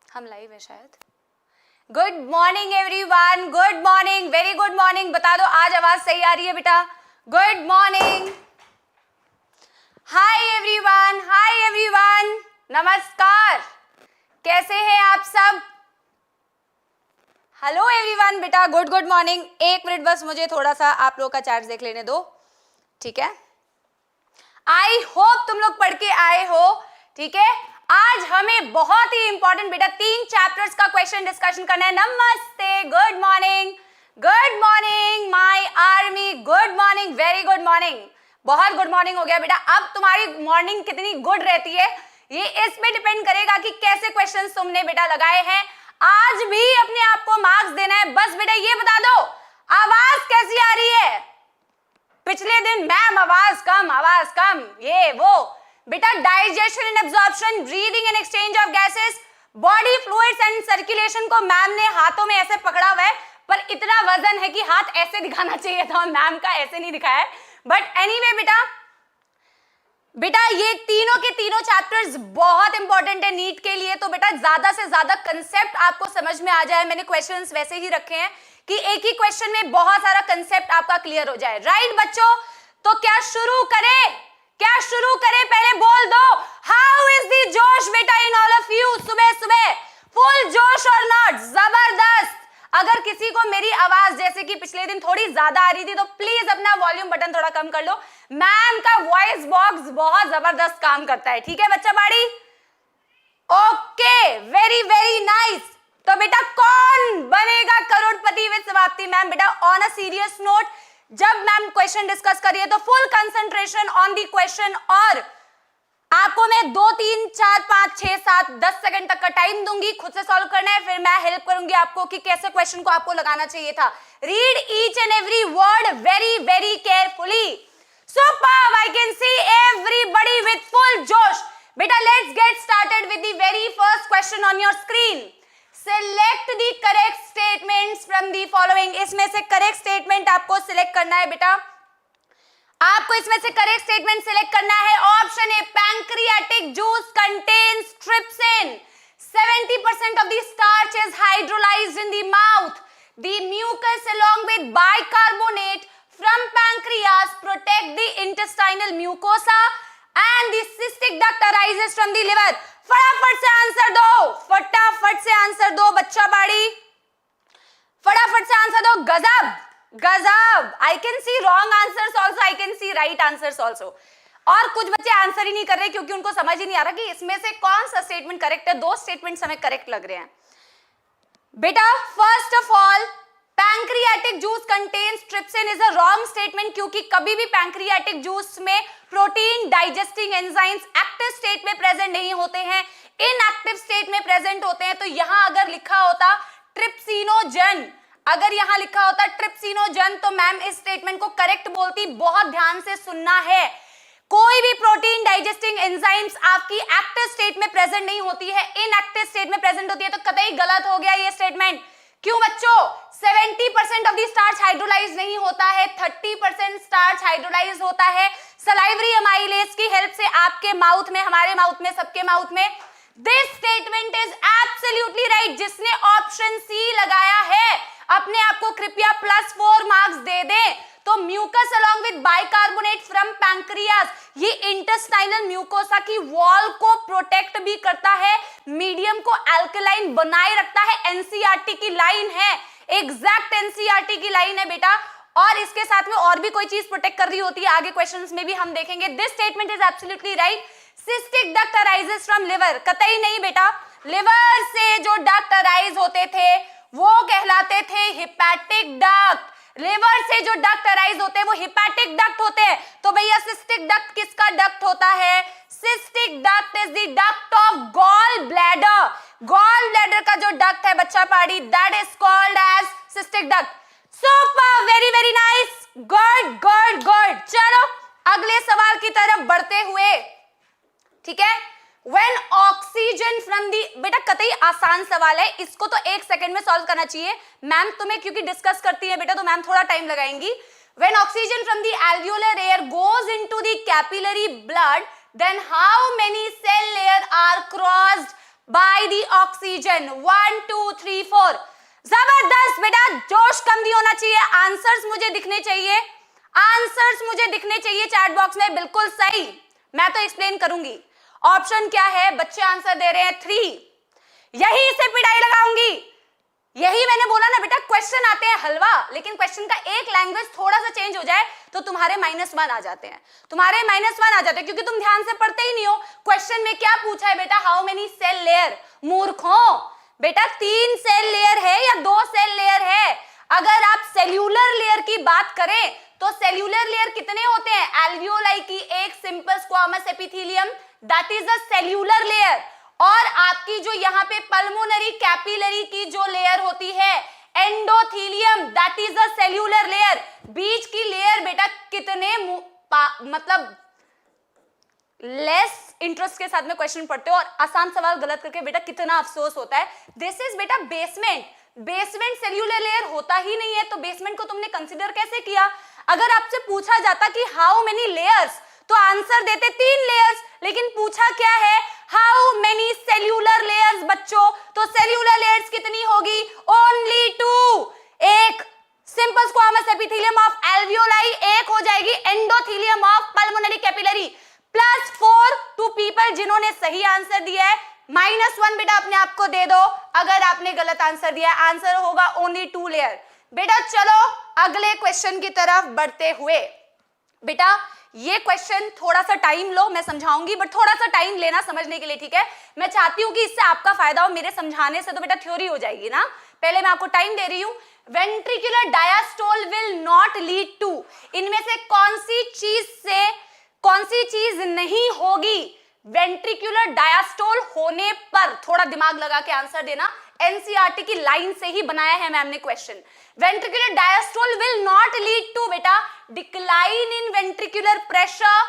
हम लाइव है शायद। Good morning everyone, good morning, very good morning. बता दो आज आवाज सही आ रही है बेटा? Good morning. Hi everyone, hi everyone, नमस्कार, कैसे हैं आप सब? हेलो एवरीवन बेटा, गुड गुड मॉर्निंग। एक मिनट बस मुझे थोड़ा सा आप लोगों का चैट देख लेने दो, ठीक है? आई होप तुम लोग पढ़ के आए हो, ठीक है? आज हमें बहुत ही इंपॉर्टेंट बेटा 3 चैप्टर्स का क्वेश्चन डिस्कशन करना है। नमस्ते, good morning my army, good morning, very good morning, बहुत गुड मॉर्निंग हो गया बेटा। अब तुम्हारी मॉर्निंग कितनी गुड रहती है ये इस पे डिपेंड करेगा कि कैसे क्वेश्चंस तुमने बेटा लगाए हैं। आज भी अपने आप को मार्क्स देना है। बस बेटा ये बता दो आवाज कैसी आ रही है? पिछले दिन मैम आवाज कम, ये वो बेटा। Digestion and absorption, breathing and exchange of gases, body fluids and circulation को मैम ने हाथों में ऐसे पकड़ा हुआ है, पर इतना वजन है कि हाथ ऐसे दिखाना चाहिए था, मैम का ऐसे नहीं दिखाया है। बट एनीवे बेटा ये तीनों के तीनों चैप्टर्स बहुत इंपॉर्टेंट है नीट के लिए। तो बेटा ज्यादा से ज्यादा कंसेप्ट आपको समझ में आ जाए, मैंने क्वेश्चंस वैसे ही रखे हैं कि एक ही क्वेश्चन में बहुत सारा कंसेप्ट आपका क्लियर हो जाए। राइट बच्चों, तो क्या शुरू करें? पहले बोल दो हाउ इज द जोश बेटा इन ऑल ऑफ यू? सुबह सुबह फुल जोश और नॉट? जबरदस्त। अगर किसी को मेरी आवाज जैसे कि पिछले दिन थोड़ी ज्यादा आ रही थी तो प्लीज अपना वॉल्यूम बटन थोड़ा कम कर लो। मैम का वॉइस बॉक्स बहुत जबरदस्त काम करता है, ठीक है बच्चा बाड़ी? Okay, very very nice. तो बेटा कौन बनेगा करोड़पति विद समाप्ति? मैम बेटा ऑन अ सीरियस नोट, जब मैम क्वेश्चन डिस्कस करिए तो full concentration on the question, और आपको मैं 2 3 4 5 6 7 10 सेकंड तक का टाइम दूंगी, खुद से सॉल्व करना है, फिर मैं हेल्प करूंगी आपको कि कैसे क्वेश्चन को आपको लगाना चाहिए था। Read each and every word very very carefully. Superb, I can see everybody with full जोश। बेटा let's get started with the very first question on your screen. Select the correct statements from the following। इसमें से correct statement आपको select करना है बेटा। आपको इसमें से करेक्ट स्टेटमेंट सिलेक्ट करना है। Option A, pancreatic juice contains trypsin, 70% of the starch is hydrolyzed in the mouth, the mucus along with bicarbonate from pancreas protect the intestinal mucosa and the cystic duct arises from the liver। फटाफट से answer दो बच्चा बाड़ी, फटाफट से answer दो। गजब। I can see wrong answers also, I can see right answers also. और कुछ बच्चे आंसर ही नहीं कर रहे क्योंकि उनको समझ ही नहीं आ रहा कि इसमें से कौन सा स्टेटमेंट करेक्ट है। 2 स्टेटमेंट्स हमें करेक्ट लग रहे हैं बेटा। First of all, pancreatic juice contains trypsin is a wrong statement, क्योंकि कभी भी पैंक्रियाटिक जूस में protein digesting enzymes active state में प्रेजेंट नहीं होते हैं, इनएक्टिव स्टेट में प्रेजेंट होते हैं। तो यहां अगर लिखा होता ट्रिप्सिनोजन, तो मैम इस स्टेटमेंट को करेक्ट बोलती। बहुत ध्यान से सुनना है, कोई भी प्रोटीन डाइजेस्टिंग एंजाइम्स आपकी एक्टिव स्टेट में प्रेजेंट नहीं होती है, इनएक्टिव स्टेट में प्रेजेंट होती है। तो कतई गलत हो गया ये स्टेटमेंट। क्यों बच्चों? 70% ऑफ द स्टार्च हाइड्रोलाइज नहीं होता है, 30% स्टार्च हाइड्रोलाइज होता है सलाइवरी अमाइलेज की हेल्प से आपके माउथ में, हमारे माउथ में, सबके माउथ में। This statement is absolutely right. जिसने ऑप्शन सी लगाया है अपने आप को कृपया +4 मार्क्स दे दें। तो mucus along with bicarbonate from pancreas, ये इंटेस्टाइनल म्यूकोसा की वॉल को प्रोटेक्ट भी करता है, मीडियम को अल्कलाइन बनाए रखता है। एनसीईआरटी की लाइन है, एग्जैक्ट एनसीईआरटी की लाइन है बेटा। और इसके साथ में और भी कोई चीज प्रोटेक्ट कर रही होती है, आगे क्वेश्चंस में भी हम देखेंगे। This statement is absolutely right. Cystic duct arises from liver, कतई नहीं बेटा। लिवर से जो डक्ट अराइज होते थे वो कहलाते थे हिपैटिक डक्ट। लिवर से जो डक्ट अराइज होते हैं वो हिपैटिक डक्ट होते हैं। तो भैया सिस्टिक डक्ट किसका डक्ट होता है? Cystic duct is the duct of gall bladder. Gall bladder का जो डक्ट है बच्चा पाड़ी, that is called as cystic duct. Super, very very nice, good. चलो अगले सवाल की तरफ बढ़ते हुए, ठीक है। When oxygen from the, बेटा कतई आसान सवाल है, इसको तो 1 सेकंड में सॉल्व करना चाहिए। मैम तुम्हें क्योंकि डिस्कस करती है बेटा तो मैम थोड़ा time लगाएंगी। When oxygen from the alveolar air goes into the capillary blood, then how many cell layer are crossed by the oxygen? 1 2 3 4. जबरदस्त बेटा, जोश कम नहीं होना चाहिए, आंसर्स मुझे दिखने चाहिए, आंसर्स मुझे दिखने चाहिए चैट बॉक्स में। बिल्कुल सही, मैं तो एक्सप्लेन करूंगी। ऑप्शन क्या है? बच्चे आंसर दे रहे हैं 3। यही से पिटाई लगाऊंगी, यही मैंने बोला ना बेटा, क्वेश्चन आते हैं हलवा, लेकिन क्वेश्चन का एक लैंग्वेज थोड़ा सा चेंज हो जाए तो तुम्हारे -1 आ जाते हैं, तुम्हारे -1 आ जाते हैं, क्योंकि तुम ध्यान से पढ़ते ही नहीं हो। क्वेश्चन में क्या पूछा है बेटा? How many cell layer? मूर्खों बेटा, 3 सेल लेयर है या 2 सेल लेयर है? अगर आप सेल्यूलर लेयर की बात करें तो सेल्यूलर लेयर कितने होते हैं? एल्वियोलाई की एक simple squamous epithelium, that is a cellular layer. और आपकी जो यहाँ पे पल्मोनरी कैपिलरी की जो लेयर होती है endothelium, that is a cellular layer. बीच की लेयर बेटा कितने मतलब लेस इंटरेस्ट के साथ में क्वेश्चन पढ़ते हो और आसान सवाल गलत करके बेटा कितना अफसोस होता है। दिस इज बेटा बेसमेंट, बेसमेंट सेल्यूलर लेयर होता ही नहीं है, तो बेसमेंट को तुमने कंसीडर कैसे किया? अगर आपसे पूछा जाता कि हाउ मेनी लेयर्स, तो आंसर देते 3 लेयर्स, लेकिन पूछा क्या है? हाउ मेनी सेल्यूलर लेयर्स बच्चों, तो सेल्यूलर लेयर्स कितनी होगी? ओनली 2। एक simple squamous epithelium of alveoli, एक हो जाएगी endothelium of pulmonary capillary. +4 to people जिन्होंने सही आंसर दिया है, -1 बेटा अपने आप को दे दो अगर आपने गलत आंसर दिया। आंसर होगा ओनली 2 लेयर। बेटा चलो अगले क्वेश्चन की तरफ बढ़ते हुए, बेटा ये क्वेश्चन थोड़ा सा टाइम लो, मैं समझाऊंगी, बट थोड़ा सा टाइम लेना समझने के लिए, ठीक है? मैं चाहती हूं कि इससे आपका फायदा हो, मेरे समझाने से तो बेटा थ्योरी हो जाएगी ना। पहले मैं आपको टाइम दे रही हूं। Ventricular diastole will not lead to, इनमें से कौन सी चीज नहीं होगी वेंट्रिकुलर डायस्टोल होने पर? थोड़ा दिमाग लगा के आंसर देना, एनसीईआरटी की लाइन से ही बनाया है मैम ने question. Ventricular diastole will not lead to बेटा decline in ventricular pressure,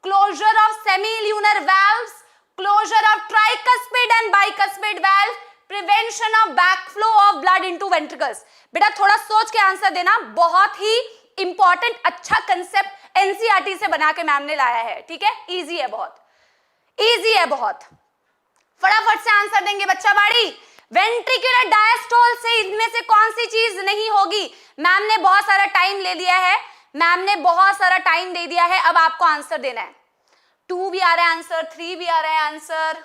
closure of semilunar valves, closure of tricuspid and bicuspid valve, prevention of backflow of blood into ventricles. बेटा थोड़ा सोच के आंसर देना, बहुत ही इंपॉर्टेंट अच्छा कंसेप्ट एनसीईआरटी से बना के मैम ने लाया है, ठीक है? इजी है, बहुत इजी है, बहुत फटाफट से आंसर देंगे बच्चा बाड़ी। वेंट्रिकुलर डायस्टोल से इनमें से कौन सी चीज नहीं होगी? मैम ने बहुत सारा टाइम ले लिया है, मैम ने बहुत सारा टाइम दे दिया है, अब आपको आंसर देना है। 2 भी आ रहा है आंसर, 3 भी आ रहा है आंसर।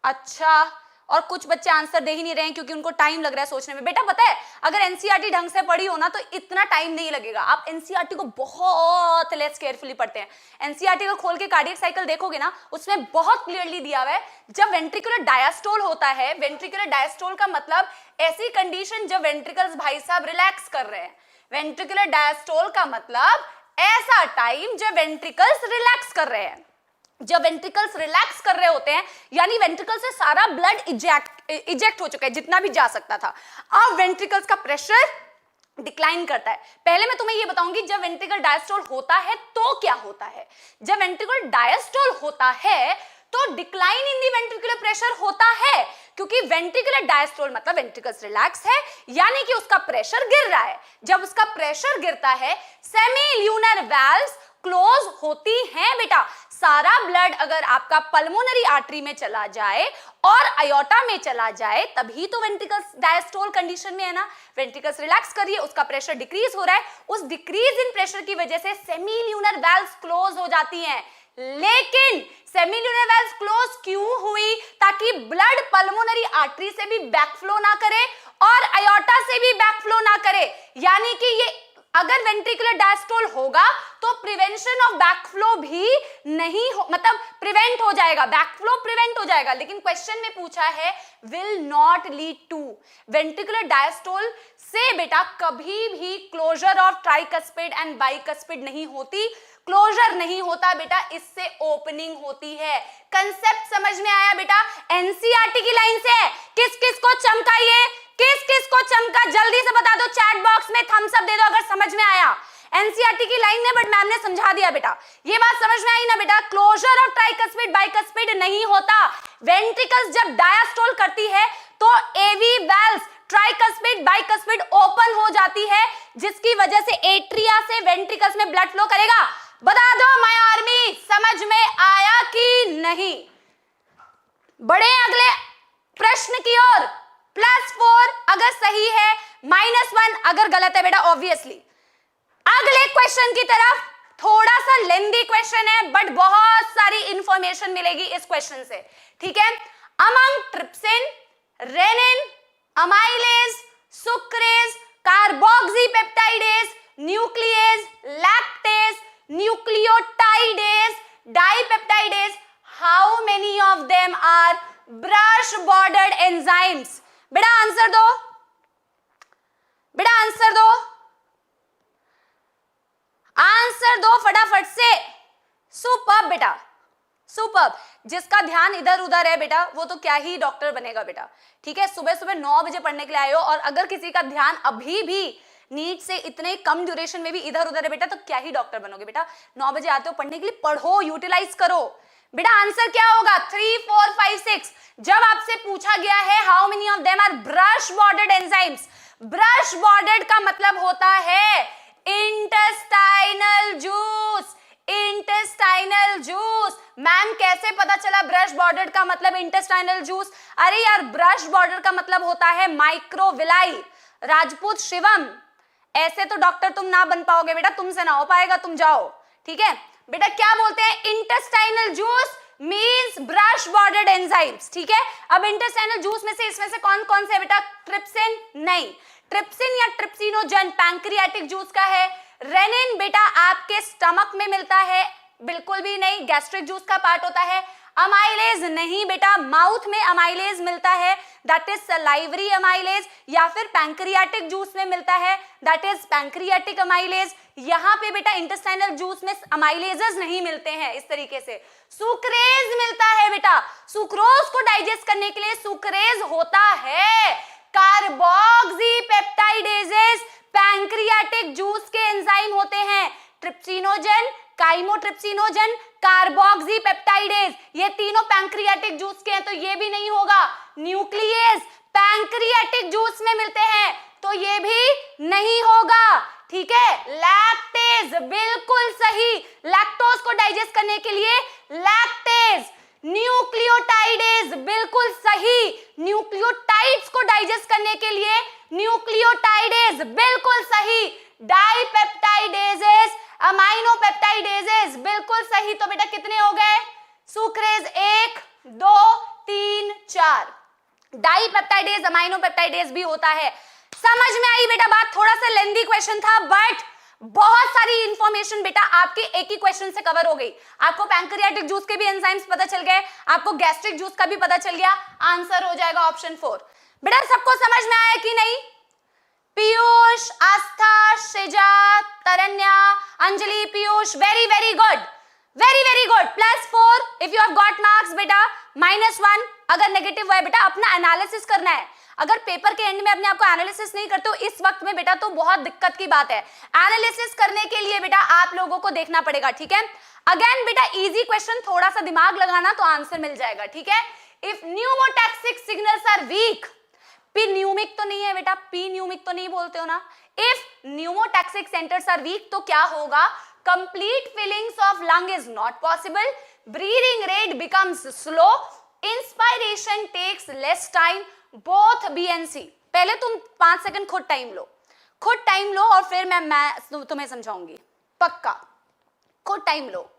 अच्छा, और कुछ बच्चे आंसर दे ही नहीं रहे हैं क्योंकि उनको टाइम लग रहा है सोचने में। बेटा पता है, अगर एनसीईआरटी ढंग से पढ़ी हो ना तो इतना टाइम नहीं लगेगा। आप एनसीईआरटी को बहुत लेस केयरफुली पढ़ते हैं। एनसीईआरटी को खोल के कार्डियक साइकिल देखोगे ना, उसमें बहुत क्लियरली दिया हुआ है जब वेंट्रिकुलर डायस्टोल होता है। वेंट्रिकुलर डायस्टोल का मतलब ऐसी कंडीशन जब वेंट्रिकल्स भाई साहब रिलैक्स कर रहे हैं। वेंट्रिकुलर डायस्टोल का मतलब ऐसा टाइम जब वेंट्रिकल्स रिलैक्स कर रहे हैं। जब वेंट्रिकल्स रिलैक्स कर रहे होते हैं यानी वेंट्रिकल से सारा ब्लड इजेक्ट हो चुका है जितना भी जा सकता था। अब वेंट्रिकल्स का प्रेशर डिक्लाइन करता है। पहले मैं तुम्हें ये बताऊंगी जब वेंट्रिकल डायस्टोल होता है तो क्या होता है। जब वेंट्रिकल डायस्टोल होता है तो decline in the ventricular pressure होता है, क्योंकि वेंट्रिकुलर डायस्टोल मतलब वेंट्रिकल्स रिलैक्स है यानी कि उसका प्रेशर गिर रहा है। जब उसका प्रेशर गिरता है सेमील्यूनर वाल्व्स क्लोज होती हैं बेटा। सारा ब्लड अगर आपका पल्मोनरी आर्टरी में चला जाए और अयोटा में चला जाए तभी तो वेंट्रिकल्स डायस्टोल कंडीशन में है ना। वेंट्रिकल्स रिलैक्स करिए, उसका प्रेशर डिक्रीज हो रहा है, उस डिक्रीज इन प्रेशर की वजह से सेमील्यूनर वाल्व्स क्लोज हो जाती हैं। लेकिन सेमील्यूनर वाल्व्स क्लोज क्यों हुई? ताकि ब्लड पल्मोनरी आर्टरी से भी बैकफ्लो ना करे और अयोटा से भी बैकफ्लो ना करे। यानी कि ये अगर वेंट्रिकुलर डायस्टोल होगा तो प्रिवेंशन ऑफ बैकफ्लो भी नहीं हो, मतलब प्रिवेंट हो जाएगा, बैकफ्लो प्रिवेंट हो जाएगा। लेकिन क्वेश्चन में पूछा है will not lead to. Ventricular diastole से बेटा कभी भी closure of tricuspid and bicuspid नहीं होती। क्लोजर नहीं होता बेटा, इससे ओपनिंग होती है। कंसेप्ट समझ में आया बेटा? एनसीईआरटी की लाइन से किस किस को चमका, ये किस किस को चमका जल्दी से बता दो, चैट बॉक्स में थम्स अप दे दो अगर समझ में आया। एनसीईआरटी की लाइन है बट मैम ने समझा दिया बेटा। ये बात समझ में आई ना बेटा? क्लोजर ऑफ ट्राइकस्पिड बाइकस्पिड नहीं होता। वेंट्रिकल्स जब डायस्टोल करती है तो एवी वाल्व्स ट्राइकस्पिड बाइकस्पिड ओपन हो जाती है, जिसकी वजह से एट्रिया से वेंट्रिकल्स में ब्लड फ्लो करेगा। बता दो माय आर्मी, समझ में आया कि नहीं? बढ़े अगले प्रश्न की ओर। +4 अगर सही है, -1 अगर गलत है बेटा ऑब्वियसली। अगले क्वेश्चन की तरफ, थोड़ा सा लेंदी क्वेश्चन है बट बहुत सारी इंफॉर्मेशन मिलेगी इस क्वेश्चन से, ठीक है? Among trypsin, renin, amylase, sucrase, carboxypeptidase, nuclease, lactase, nucleotidase, dipeptidase, how many of them are brush bordered enzymes? बेटा आंसर दो, बेटा आंसर दो, आंसर दो फटाफट से। सुपर्ब बेटा, सुपर्ब। जिसका ध्यान इधर उधर है बेटा वो तो क्या ही डॉक्टर बनेगा बेटा, ठीक है? सुबह सुबह 9 बजे पढ़ने के लिए आए हो और अगर किसी का ध्यान अभी भी नीट से इतने कम ड्यूरेशन में भी इधर उधर है बेटा तो क्या ही डॉक्टर बनोगे बेटा? 9 बजे आते हो पढ़ने के लिए, पढ़ो, यूटिलाइज करो। बेटा आंसर क्या होगा? 3, 4, 5, 6। जब आपसे पूछा गया है how many of them are brush bordered enzymes, brush bordered का मतलब होता है intestinal juice, intestinal juice. Ma'am कैसे पता चला ब्रश बॉर्डर्ड का मतलब इंटेस्टाइनल जूस? अरे यार ब्रश बॉर्डर का मतलब होता है माइक्रोविलाई। राजपूत शिवम, ऐसे तो डॉक्टर तुम ना बन पाओगे बेटा, तुमसे ना हो पाएगा, तुम जाओ, ठीक है? बेटा क्या बोलते हैं? Intestinal juice means brush bordered enzymes, ठीक है? अब इंटेस्टाइनल जूस में से इसमें से कौन कौन से बेटा? ट्रिप्सिन नहीं, ट्रिप्सिन या ट्रिप्सिनोजन पैंक्रियाटिक जूस का है। रेनिन बेटा आपके स्टमक में मिलता है, बिल्कुल भी नहीं, गैस्ट्रिक जूस का पार्ट होता है। अमाइलेज नहीं बेटा, माउथ में अमाइलेज मिलता है, दैट इज सलाइवरी अमाइलेज, या फिर पैंक्रियाटिक जूस में मिलता है, दैट इज पैंक्रियाटिक अमाइलेज। यहाँ पे बेटा इंटेस्टाइनल जूस में अमाइलेजेस नहीं मिलते हैं इस तरीके से। सुक्रेज मिलता है बेटा, सुक्रोज को डाइजेस्ट करने के लिए सुक्रेज होता है। कार्बोक्सीपेप्टाइडेजेस पैंक्रियाटिक जूस के एंजाइम होते हैं। ट्रिप्सिनोजन, काइमोट्रिप्सिनोजन, कार्बोक्सीपेप्टाइडेज, ये तीनों पैंक्रियाटिक जूस के हैं तो ये भी नहीं होगा। न्यूक्लियेज पैंक्रियाटिक जूस में मिलते हैं तो ये भी नहीं होगा, ठीक है? लैक्टेज बिल्कुल सही, लैक्टोज को डाइजेस्ट करने के लिए लैक्टेज। न्यूक्लियोटाइडेज बिल्कुल सही, न्यूक्लियोटाइड्स को डाइजेस्ट करने के लिए न्यूक्लियोटाइडेज बिल्कुल सही। डाइपेप्टाइडेजेस, अमाइनोपेप्टाइडेजेस बिल्कुल सही। तो बेटा कितने हो गए? सुक्रेज 1, 2, 3, 4। डाइपेप्टाइडेज, अमाइनोपेप्टाइडेज भी होता है। समझ में आई बेटा बात? थोड़ा सा लेंदी क्वेश्चन था बट बहुत सारी इंफॉर्मेशन बेटा आपके एक ही क्वेश्चन से कवर हो गई। आपको पैंक्रियाटिक जूस के भी एंजाइम्स पता चल गए, आपको गैस्ट्रिक जूस का भी पता चल गया। आंसर हो जाएगा ऑप्शन 4। बेटा सबको समझ में आया कि नहीं? Piyush, Astha, Shreja, Taranya, Anjali, Piyush, very very good, very very good. +4 if you have got marks बेटा। -1 अगर नेगेटिव है बेटा अपना एनालिसिस करना है। अगर पेपर के एंड में अपने आप को एनालिसिस नहीं करते हो इस वक्त में बेटा तो बहुत दिक्कत की बात है। एनालिसिस करने के लिए बेटा आप लोगों को देखना पड़ेगा, ठीक है? अगेन बेटा इजी क्वेश्चन, थोड़ा सा दिमाग लगाना तो आंसर मिल जाएगा, ठीक है? If pneumotaxic signals are weak, पी न्यूमिक तो नहीं है बेटा, पी न्यूमिक तो नहीं बोलते हो ना। If pneumotaxic centres are weak तो क्या होगा? Complete fillings of lung is not possible, breathing rate becomes slow, inspiration takes less time, both B and C. पहले तुम 5 सेकंड खुद टाइम लो, खुद टाइम लो और फिर मैं तुम्हें समझाऊंगी, पक्का खुद टाइम लो।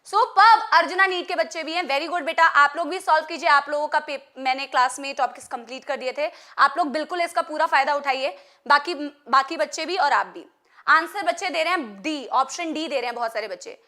सुपर्ब, अर्जुना नीट के बच्चे भी हैं, वेरी गुड बेटा। आप लोग भी सॉल्व कीजिए, आप लोगों का मैंने क्लास में टॉपिक्स कंप्लीट कर दिए थे, आप लोग बिल्कुल इसका पूरा फायदा उठाइए, बाकी बच्चे भी और आप भी। आंसर बच्चे दे रहे हैं डी, ऑप्शन डी दे रहे हैं बहुत सारे बच्चे।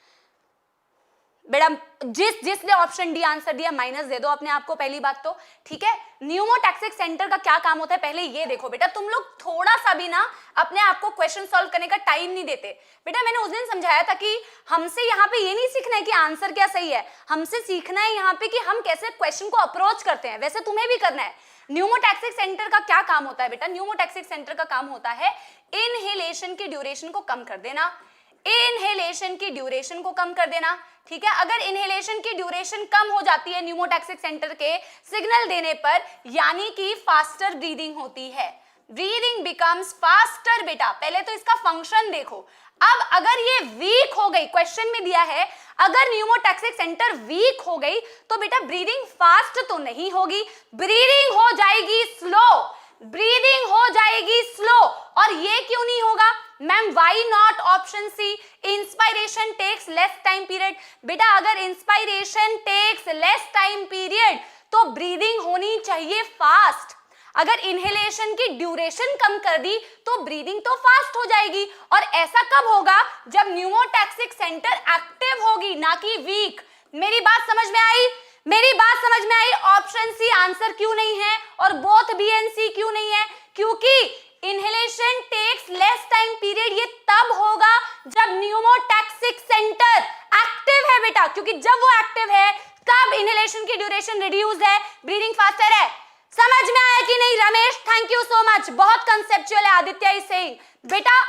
बेटा जिसने ऑप्शन डी आंसर दिया माइनस दे दो अपने आप को, पहली बात तो, ठीक है? न्यूमोटैक्सिक सेंटर का क्या काम होता है पहले ये देखो बेटा। तुम लोग थोड़ा सा भी ना अपने आप को क्वेश्चन सॉल्व करने का टाइम नहीं देते बेटा। मैंने उस दिन समझाया था कि हमसे यहाँ पे ये नहीं सीखना है कि आंसर क्या सही है, हमसे सीखना है यहाँ पे कि हम कैसे क्वेश्चन को अप्रोच करते हैं, वैसे तुम्हें भी करना है। न्यूमोटैक्सिक सेंटर का क्या काम होता है बेटा? न्यूमोटैक्सिक सेंटर का काम होता है इनहेलेशन की ड्यूरेशन को कम कर देना, इनहेलेशन की ड्यूरेशन को कम कर देना, ठीक है? अगर इनहेलेशन की ड्यूरेशन कम हो जाती है न्यूमोटैक्सिक सेंटर के सिग्नल देने पर, यानी कि फास्टर ब्रीदिंग होती है, ब्रीदिंग बिकम्स फास्टर। बेटा पहले तो इसका फंक्शन देखो, अब अगर ये वीक हो गई, क्वेश्चन में दिया है अगर न्यूमोटैक्सिक सेंटर वीक हो गई तो बेटा ब्रीदिंग फास्ट तो नहीं होगी, ब्रीदिंग हो जाएगी स्लो, ब्रीदिंग हो जाएगी स्लो। और ये क्यों नहीं होगा ma'am? Why not option C, inspiration takes less time period. बेटा अगर inspiration takes less time period तो ब्रीदिंग होनी चाहिए फास्ट। अगर इनहेलेशन की ड्यूरेशन कम कर दी तो ब्रीदिंग तो फास्ट हो जाएगी। और ऐसा कब होगा? जब न्यूमोटैक्सिक सेंटर एक्टिव होगी, ना कि वीक। मेरी बात समझ में आई? मेरी बात समझ में आई? ऑप्शन सी आंसर क्यों नहीं है और बोथ बी एंड सी क्यों नहीं है? क्योंकि inhalation takes less time period ये तब होगा जब न्यूमोटैक्सिक सेंटर एक्टिव है बेटा, क्योंकि जब वो एक्टिव है तब इनहेलेशन की ड्यूरेशन रिड्यूस है, ब्रीदिंग फास्टर है। समझ में आया कि नहीं Ramesh? Thank you so much, बहुत कंसेप्चुअल है आदित्य इज सेइंग। बेटा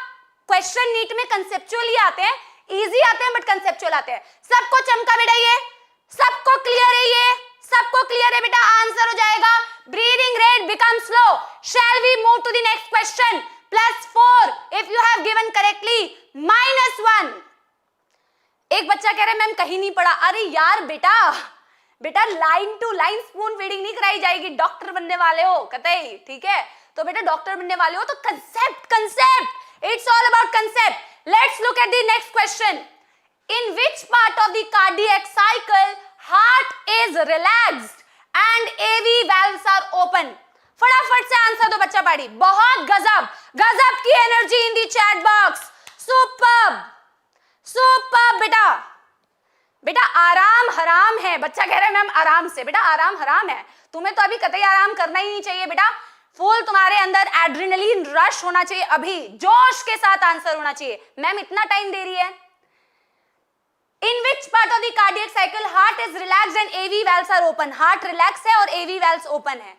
क्वेश्चन नीट में कंसेप्चुअली आते हैं, इजी आते हैं बट कंसेप्चुअल आते हैं। सबको चमका बेटा? ये सबको क्लियर है? ये सबको क्लियर है बेटा? आंसर हो जाएगा breathing rate become slow. Shall we move to the next question? +4 if you have given correctly, -1। एक बच्चा कह रहा है मैम कहीं नहीं पढ़ा। अरे यार बेटा line to line spoon feeding नहीं कराई जाएगी, डॉक्टर बनने वाले हो कतई, ठीक है? तो बेटा डॉक्टर बनने वाले हो तो concept, it's all about concept. Let's look at the next question. In which part of the cardiac cycle heart is relaxed and AV valves are open? फटाफट से आंसर दो बच्चा पाड़ी। बहुत गजब की energy in the chat box. Superb बेटा आराम हराम है। बच्चा कह रहा है मैम आराम से। बेटा आराम हराम है, तुम्हें तो अभी कतई आराम करना ही नहीं चाहिए बेटा। फुल तुम्हारे अंदर एड्रेनलिन रश होना चाहिए, अभी जोश के साथ आंसर होना चाहिए। मैम इतना टाइम दे रही है। In which part of the cardiac cycle heart is relaxed and AV valves are open? Heart relax है और एवी वाल्व्स ओपन है।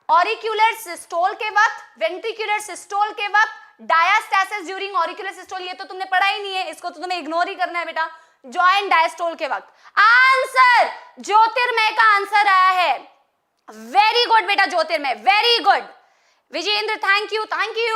ऑरिक्यूलर सिस्टोल के वक्त, वेंट्रिकुलर सिस्टोल के वक्त, डायस्टेसिस ड्यूरिंग ऑरिक्यूलर सिस्टोल, ये तो तुमने पढ़ा ही नहीं है, इसको तो तुम्हें इग्नोर ही करना है बेटा। जॉइंट डायस्टोल के वक्त। आंसर ज्योतिर्मय का आंसर आया है। वेरी गुड बेटा, Jyotirmay, very good. Vijendra thank you.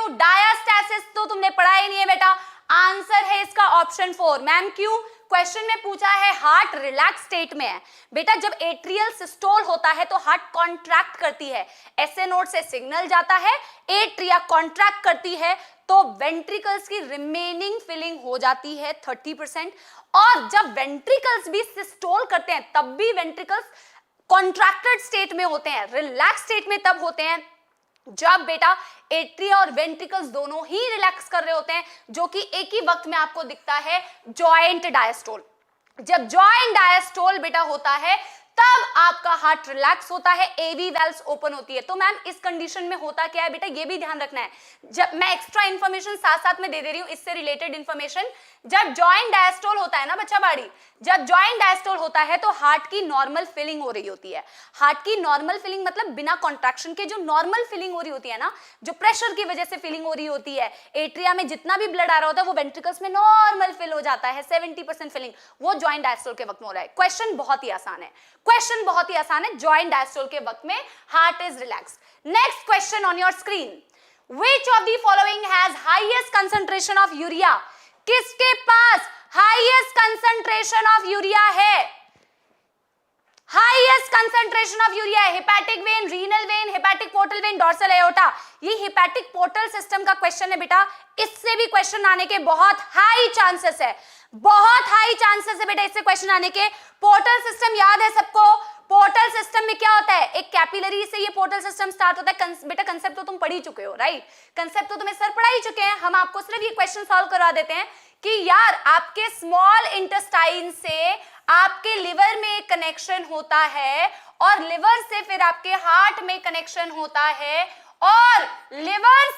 Diastasis तो तुमने पढ़ा ही नहीं है बेटा। आंसर है इसका ऑप्शन 4। मैम क्यों? क्वेश्चन में पूछा है हार्ट रिलैक्स स्टेट में है। बेटा जब एट्रियल सिस्टोल होता है तो हार्ट कॉन्ट्रैक्ट करती है, एसए नोड से सिग्नल जाता है, एट्रिया कॉन्ट्रैक्ट करती है तो वेंट्रिकल्स की रिमेनिंग फिलिंग हो जाती है 30%। और जब वेंट्रिकल्स भी सिस्टोल करते हैं तब भी वेंट्रिकल्स कॉन्ट्रैक्टेड स्टेट में होते हैं, रिलैक्स स्टेट में तब होते हैं जब बेटा एट्रिया और वेंट्रिकल्स दोनों ही रिलैक्स कर रहे होते हैं, जो कि एक ही वक्त में आपको दिखता है जॉइंट डायस्टोल। जब जॉइंट डायस्टोल बेटा होता है तब आपका हार्ट रिलैक्स होता है, एवी वाल्व्स ओपन होती है। तो मैम इस कंडीशन में होता क्या है बेटा, ये भी ध्यान रखना है। जब मैं एक्स्ट्रा इंफॉर्मेशन साथ साथ में दे दे रही हूं, इससे रिलेटेड इंफॉर्मेशन। जब जॉइंट डायस्टोल होता है ना बच्चा बाड़ी, जब जॉइंट डायस्टोल होता है तो हार्ट की नॉर्मल फिलिंग हो रही होती है। हार्ट की नॉर्मल फिलिंग मतलब बिना कॉन्ट्रैक्शन के जो नॉर्मल फिलिंग हो रही होती है ना, जो प्रेशर की वजह से फिलिंग हो रही होती है, एट्रिया में जितना भी ब्लड आ रहा होता है वो वेंट्रिकल्स में नॉर्मल फिल हो जाता है, 70% फिलिंग, वो जॉइंट डायस्टोल के वक्त में हो रहा है। क्वेश्चन बहुत ही आसान है, जॉइंट डायस्टोल के वक्त में heart is relaxed. Next question on your screen, which of the following has highest concentration of urea? किसके पास हाईएस्ट कंसंट्रेशन ऑफ यूरिया है? हाईएस्ट कंसंट्रेशन ऑफ यूरिया है hepatic when, renal vein, hepatic portal when, dorsal aorta. ये hepatic portal system का question है बेटा, इससे भी question आने के बहुत हाई चांसेस है, बहुत हाई चांसेस है बेटा इससे क्वेश्चन आने के। पोर्टल सिस्टम याद है सबको? पोर्टल सिस्टम में क्या होता है, एक कैपिलरी से ये पोर्टल सिस्टम स्टार्ट होता है। बेटा कंसेप्ट तो तुम पढ़ ही चुके हो, राइट? कंसेप्ट तो तुम्हें सर पढ़ा ही चुके हैं, हम आपको सिर्फ ये क्वेश्चन सॉल्व करवा देते हैं कि यार आपके स्मॉल इंटेस्टाइन से आपके लिवर में कनेक्शन होता है और लिवर से फिर आपके हार्ट में कनेक्शन होता है, और लिवर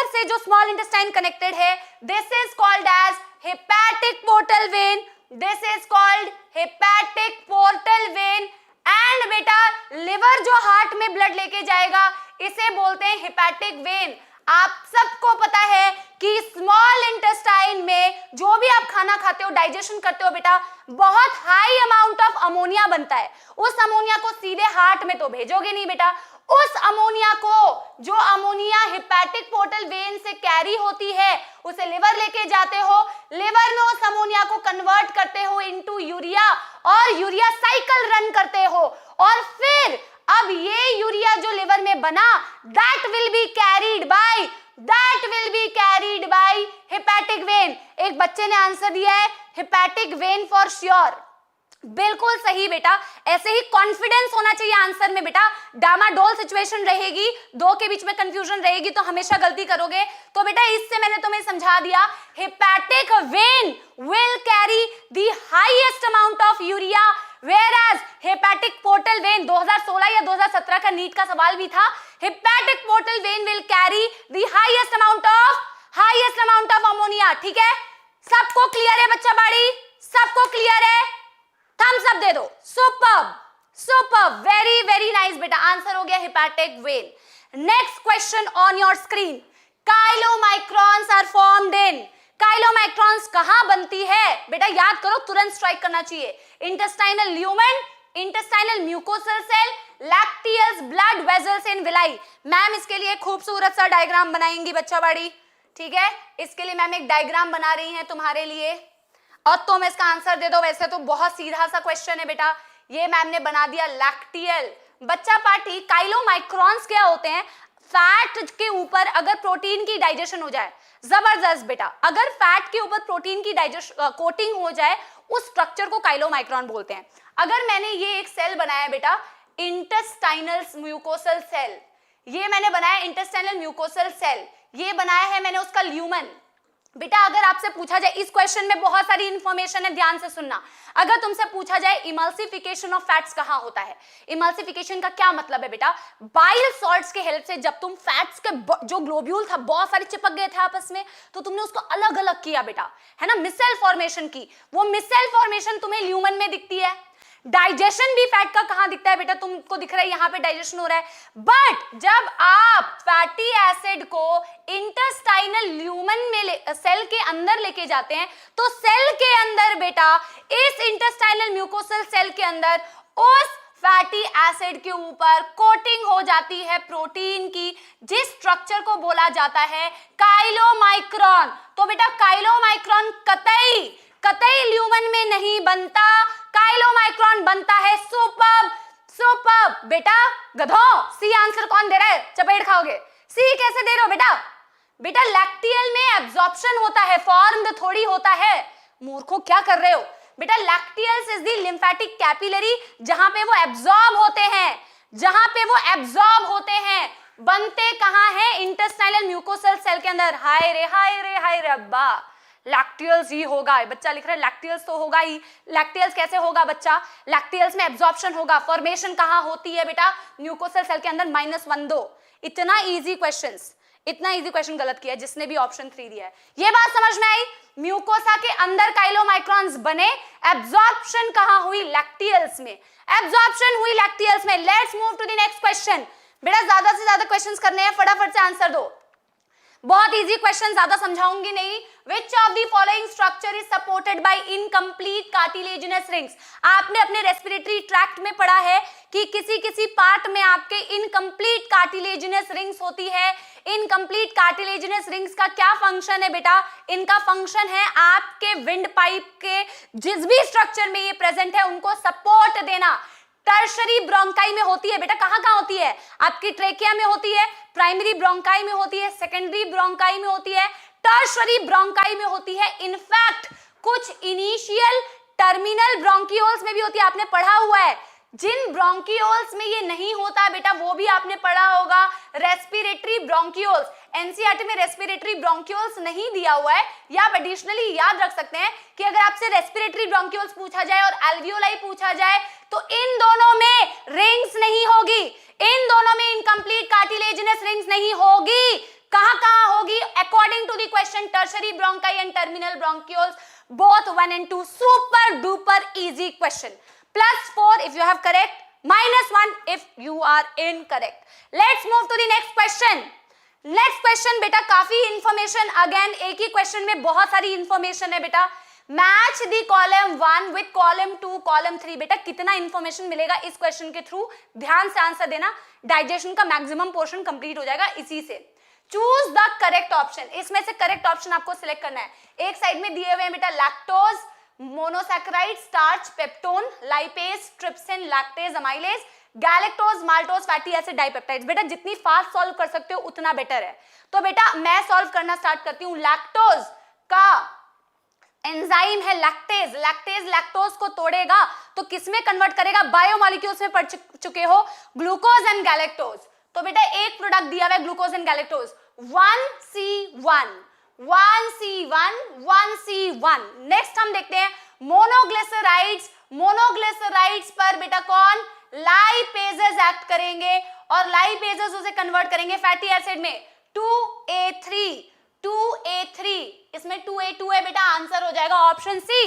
से जो स्मॉल इंटेस्टाइन कनेक्टेड है, this is called as hepatic portal vein, this is called hepatic portal vein. And बेटा लिवर जो हार्ट में ब्लड लेके जाएगा इसे बोलते हैं हेपेटिक वेन। आप सबको पता है कि स्मॉल इंटेस्टाइन में जो भी आप खाना खाते हो, डाइजेशन करते हो बेटा, बहुत हाई अमाउंट ऑफ अमोनिया बनता है। उस अमोनिया को सीधे हार्ट में तो भेजोगे नहीं बेटा, उस अमोनिया को, जो अमोनिया हेपेटिक पोर्टल वेन से कैरी होती है, उसे लिवर लेके जाते हो, लिवर में उस अमोनिया को कन्वर्ट करते हो इनटू यूरिया और यूरिया साइकिल रन करते हो, और फिर अब ये यूरिया जो लिवर में बना that will be carried bye hepatic when. एक बच्चे ने आंसर दिया है हेपेटिक वेन फॉर श्योर, बिल्कुल सही बेटा। ऐसे ही कॉन्फिडेंस होना चाहिए आंसर में बेटा। डामाडोल सिचुएशन रहेगी, दो के बीच में कंफ्यूजन रहेगी तो हमेशा गलती करोगे। तो बेटा इससे मैंने तुम्हें समझा दिया, hepatic when will carry the highest amount of urea, whereas hepatic portal vein 2016 या 2017 का नीट का सवाल भी था, hepatic portal vein will carry the highest amount of ammonia। ठीक है, सबको क्लियर है बच्चा बाड़ी, सबको क्लियर है? थम्स अप दे दो। सुपर्ब, वेरी वेरी नाइस बेटा, आंसर हो गया hepatic vein. Next question on your screen, chylomicrons are formed in, chylomicrons कहां बनती है बेटा? याद करो, तुरंत स्ट्राइक करना चाहिए। Intestinal lumen, intestinal mucosal cell, lacteals blood vessels in villi. Ma'am इसके लिए खूबसूरत सा डायग्राम बनाएंगी बच्चा बाड़ी, ठीक है? इसके लिए मैम एक डायग्राम बना रही हैं तुम्हारे लिए और तुम इसका आंसर दे दो। वैसे तो बहुत सीधा सा क्वेश्चन है बेटा, ये मैम ने बना दिया लैक्टियल। बच्चा पार्टी, काइलोमाइक्रॉन्स क्या होते हैं? फैट के ऊपर अगर प्रोटीन की डाइजेशन हो जाए, जबरदस्त बेटा, अगर फैट के ऊपर प्रोटीन की डाइजेशन कोटिंग हो जाए, उस स्ट्रक्चर को काइलोमाइक्रॉन बोलते हैं। अगर मैंने ये एक सेल बनाया बेटा, इंटेस्टाइनल म्यूकोसल सेल, ये मैंने बनाया इंटेस्टाइनल म्यूकोसल सेल, ये बनाया है मैंने उसका ल्यूमन। बेटा अगर आपसे पूछा जाए, इस क्वेश्चन में बहुत सारी इंफॉर्मेशन है, ध्यान से सुनना। अगर तुमसे पूछा जाए इमल्सिफिकेशन ऑफ फैट्स कहां होता है, इमल्सिफिकेशन का क्या मतलब है बेटा? बाइल सॉल्ट्स के हेल्प से जब तुम फैट्स के जो ग्लोब्यूल था बहुत सारे चिपक गए थे आपस में, तो तुमने उसको अलग अलग किया बेटा, है ना, मिसेल फॉर्मेशन की। वो मिसेल फॉर्मेशन तुम्हें ल्यूमन में दिखती है। डाइजेशन भी फैट का कहां दिखता है बेटा? तुमको दिख रहा है यहां पे डाइजेशन हो रहा है, बट जब आप फैटी एसिड को इंटेस्टाइनल ल्यूमन में सेल के अंदर लेके जाते हैं, तो सेल के अंदर बेटा, इस इंटेस्टाइनल म्यूकोसल सेल के अंदर उस फैटी एसिड के ऊपर कोटिंग हो जाती है प्रोटीन की, जिस स्ट्रक्चर को बोला जाता है काइलोमाइक्रॉन। तो बेटा काइलोमाइक्रॉन कतई ल्यूमन में नहीं बनता, काइलोमाइक्रॉन बनता है सुपर्ब बेटा। गधो, सी आंसर कौन दे रहा है? चपेट खाओगे। सी कैसे दे रहे हो बेटा? बेटा लैक्टियल में एब्जॉर्प्शन होता है, फॉर्म्ड थोड़ी होता है। मूर्खों क्या कर रहे हो बेटा? Lacteals is the lymphatic capillary, जहां पे वो एब्जॉर्ब होते हैं, बनते कहां है? इंटेस्टाइनल म्यूकोसल सेल के अंदर। हाय रे अब्बा, लैक्टियल्स ही होगा। बच्चा लिख रहा है लैक्टियल्स तो होगा ही। लैक्टियल्स कैसे होगा बच्चा? लैक्टियल्स में एब्जॉर्प्शन होगा। फॉर्मेशन कहां होती है बेटा? म्यूकोसल सेल के अंदर। -1 2। इतना इजी क्वेश्चन गलत किया जिसने भी ऑप्शन 3 दिया है। ये बात समझ में आई? म्यूकोसा के अंदर काइलोमाइक्रॉन्स बने, एब्जॉर्प्शन कहां हुई? लैक्टियल्स में। एब्जॉर्प्शन हुई लैक्टियल्स में। Let's move to the next question. बेटा ज्यादा से ज्यादा क्वेश्चंस करने हैं, फटाफट से आंसर दो। बहुत इजी क्वेश्चन, ज्यादा समझाऊंगी नहीं। Which of the following structure is supported by incomplete cartilaginous rings? आपने अपने रेस्पिरेटरी ट्रैक्ट में पढ़ा है कि किसी पार्ट में आपके इनकम्प्लीट कार्टिलेजिनस रिंग्स होती है। इनकम्प्लीट कार्टिलेजिनस रिंग्स का क्या फंक्शन है बेटा? इनका फंक्शन है आपके विंड पाइप के जिस भी स्ट्रक्चर में ये प्रेजेंट है उनको सपोर्ट देना। टर्शरी ब्रोंकाई में होती है बेटा। कहां होती है? आपकी ट्रेकिया में होती है, प्राइमरी ब्रोंकाई में होती है, सेकेंडरी ब्रोंकाई में होती है, टर्शरी ब्रोंकाई में होती है। इनफैक्ट कुछ इनिशियल टर्मिनल ब्रोंकियोल्स में भी होती है, आपने पढ़ा हुआ है। जिन ब्रोंकियोल्स में ये नहीं होता बेटा वो भी आपने पढ़ा होगा, रेस्पिरेटरी ब्रोंकियोल्स। एनसीईआरटी में रेस्पिरेटरी ब्रोंकियोल्स नहीं दिया हुआ है, या आप एडिशनली याद रख सकते हैं कि अगर आपसे रेस्पिरेटरी ब्रोंकियोल्स पूछा जाए और एल्वियोलाई पूछा जाए तो इन दोनों में रिंग्स नहीं होगी, इन दोनों में इनकम्प्लीट कार्टिलेजिनस रिंग्स नहीं होगी। कहां होगी? According to the question tertiary bronchi and terminal bronchioles, both 1 and 2। Super duper easy question. +4 if you have correct, -1 if you are incorrect. Let's move to the next question. Next question बेटा काफी information, again एक ही question में बहुत सारी information है बेटा। Match the column 1 with column 2 column 3। बेटा कितना इंफॉर्मेशन मिलेगा इस क्वेश्चन के थ्रू, ध्यान से आंसर देना, डाइजेशन का मैक्सिमम पोर्शन कंप्लीट हो जाएगा इसी से। चूज द करेक्ट ऑप्शन, इसमें से करेक्ट ऑप्शन आपको सिलेक्ट करना है। एक साइड में दिए हुए हैं बेटा lactose, monosaccharide, starch, peptone, lipase, trypsin, lactase, amylase, galactose, maltose, fatty acid, dipeptides. बेटा जितनी फास्ट सॉल्व कर सकते हो उतना बेटर है। तो बेटा मैं सॉल्व करना स्टार्ट करती हूं। लैक्टोज का एंजाइम है लैक्टेज, लैक्टेज लैक्टोज को तोड़ेगा तो किसमें कन्वर्ट करेगा, बायोमॉलिक्यूल्स में पढ़ चुके हो, ग्लूकोज एंड गैलेक्टोज। तो बेटा एक प्रोडक्ट दिया हुआ है glucose and galactose, 1C1 1C1 1C1। Next हम देखते हैं मोनोग्लिसराइड्स, मोनोग्लिसराइड्स पर बेटा कौन, लाइपेजेस एक्ट करेंगे और लाइपेजेस उसे कन्वर्ट करेंगे फैटी एसिड में, 2A3 2A3, इसमें 2A2 है बेटा, आंसर हो जाएगा option C.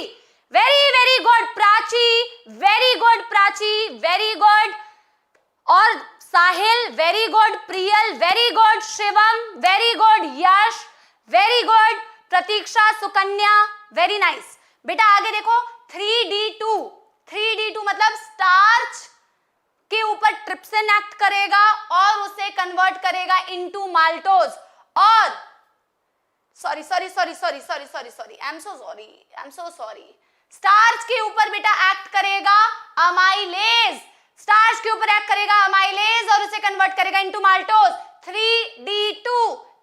Very very good Prachi, very good Prachi, very good. और Sahil very good, Priyal very good, Shivam very good, Yash very good, Pratiksha, Sukanya very nice. बेटा आगे देखो 3D2, 3D2 मतलब स्टार्च के ऊपर ट्रिप्सिन एक्ट करेगा और उसे कन्वर्ट करेगा इनटू माल्टोज। और sorry I am so sorry, starch के ऊपर बेटा एक्ट करेगा अमाइलेज, स्टार्च के ऊपर एक्ट करेगा अमाइलेज और उसे कन्वर्ट करेगा इनटू माल्टोज,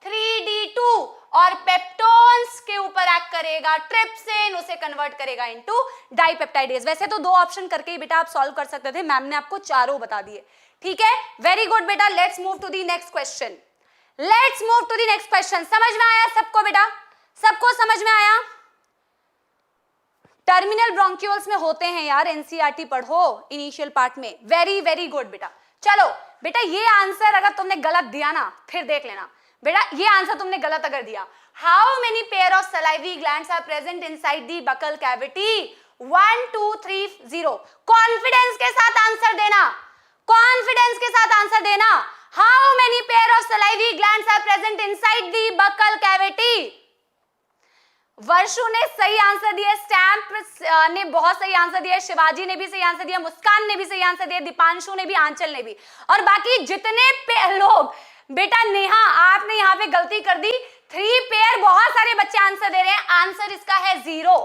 3D2 और पेप्टोन्स के ऊपर एक्ट करेगा ट्रिप्सिन, उसे कन्वर्ट करेगा इनटू डाइपेप्टाइडेज। वैसे तो 2 ऑप्शन करके ही बेटा आप सॉल्व कर सकते थे, मैम ने आपको चारों बता दिए। ठीक है, वेरी गुड बेटा। Let's move to the next question, let's move to the next question. समझ में आया सबको बेटा, सबको समझ में आया? टर्मिनल ब्रोंक्यूल्स में होते हैं यार, एनसीईआरटी पढ़ो इनिशियल पार्ट में। वेरी वेरी गुड बेटा। चलो बेटा ये आंसर अगर तुमने गलत दिया ना, फिर देख लेना बेटा, ये आंसर तुमने गलत अगर दिया, how many pair of salivary glands are present inside the buccal cavity, 1 2 3 0। Confidence के साथ आंसर देना, कॉन्फिडेंस के साथ आंसर देना। How many pair of salivary glands are present inside the buccal cavity? Varshu ने सही आंसर दिया, स्टैम्प ने बहुत सही आंसर दिया, शिवाजी ने भी सही आंसर दिया, मुस्कान ने भी सही आंसर दिया, दीपांशु ने भी, आंचल ने भी, और बाकी जितने लोग बेटा, नेहा आपने यहाँ पे गलती कर दी, 3 पेयर, बहुत सारे बच्चे आंसर दे रहे हैं, आंसर इसका है 0।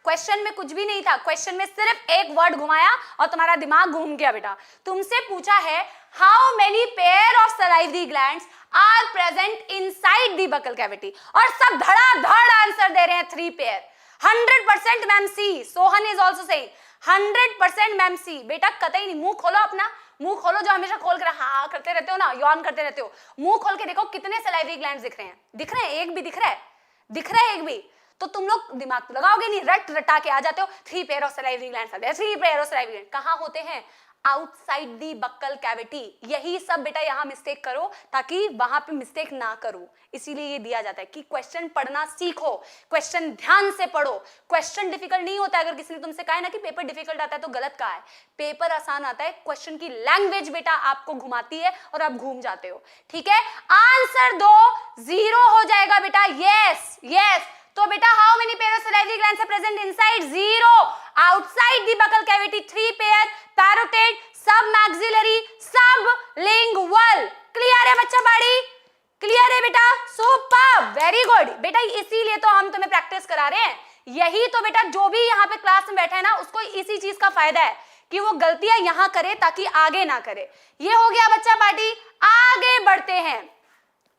क्वेश्चन में कुछ भी नहीं था, क्वेश्चन में सिर्फ एक वर्ड घुमाया और तुम्हारा दिमाग घूम गया बेटा। तुमसे पूछा है how many pair of salivary glands are present inside the buccal cavity, और सब धड़ाधड़ आंसर दे रहे हैं 3 pair. 100% ma'am C, Sohan is also saying 100% ma'am C. बेटा कतई नहीं, मुंह खोलो अपना, मुंह खोलो, जो हमेशा खोल कर हाँ करते रहते हो ना, यौन करते रहते हो, मुंह खोल के देखो कितने सलाइवरी ग्लैंड्स दिख रहे हैं, दिख रहे हैं? एक भी दिख रहा है? दिख रहा है एक भी? तो तुम लोग दिमाग तो लगाओगे नहीं, रट रटा के आ जाते हो, 3 पेयर ऑफ सलाइवरी ग्लैंड्स आते हैं, 3 पेयर ऑफ सलाइवरी ग्लैंड कहाँ होते हैं? Outside the buccal cavity. यही सब बेटा यहाँ मिस्टेक करो ताकि वहां पे मिस्टेक ना करो, इसीलिए ये दिया जाता है कि क्वेश्चन पढ़ना सीखो, क्वेश्चन ध्यान से पढ़ो। क्वेश्चन डिफिकल्ट नहीं होता। अगर किसी ने तुमसे कहा है ना कि पेपर डिफिकल्ट आता है तो गलत कहा है, पेपर आसान आता है, क्वेश्चन की लैंग्वेज बेटा आपको घुमाती है और आप घूम जाते हो। ठीक है, आंसर दो, 0 हो जाएगा बेटा। यस यस, तो बेटा how many pair of salivary glands are present inside? 0, outside the buccal cavity 3 pair, parotid, sub maxillary, sub lingual. Clear है बच्चा बाड़ी? क्लियर है बेटा? सुपर, वेरी गुड बेटा, इसीलिए तो हम तुम्हें प्रैक्टिस करा रहे हैं। यही तो बेटा जो भी यहाँ पे क्लास में बैठा है ना, उसको इसी चीज का फायदा है कि वो गलतियां यहां करे ताकि आगे ना करे। ये हो गया बच्चा पार्टी, आगे बढ़ते हैं।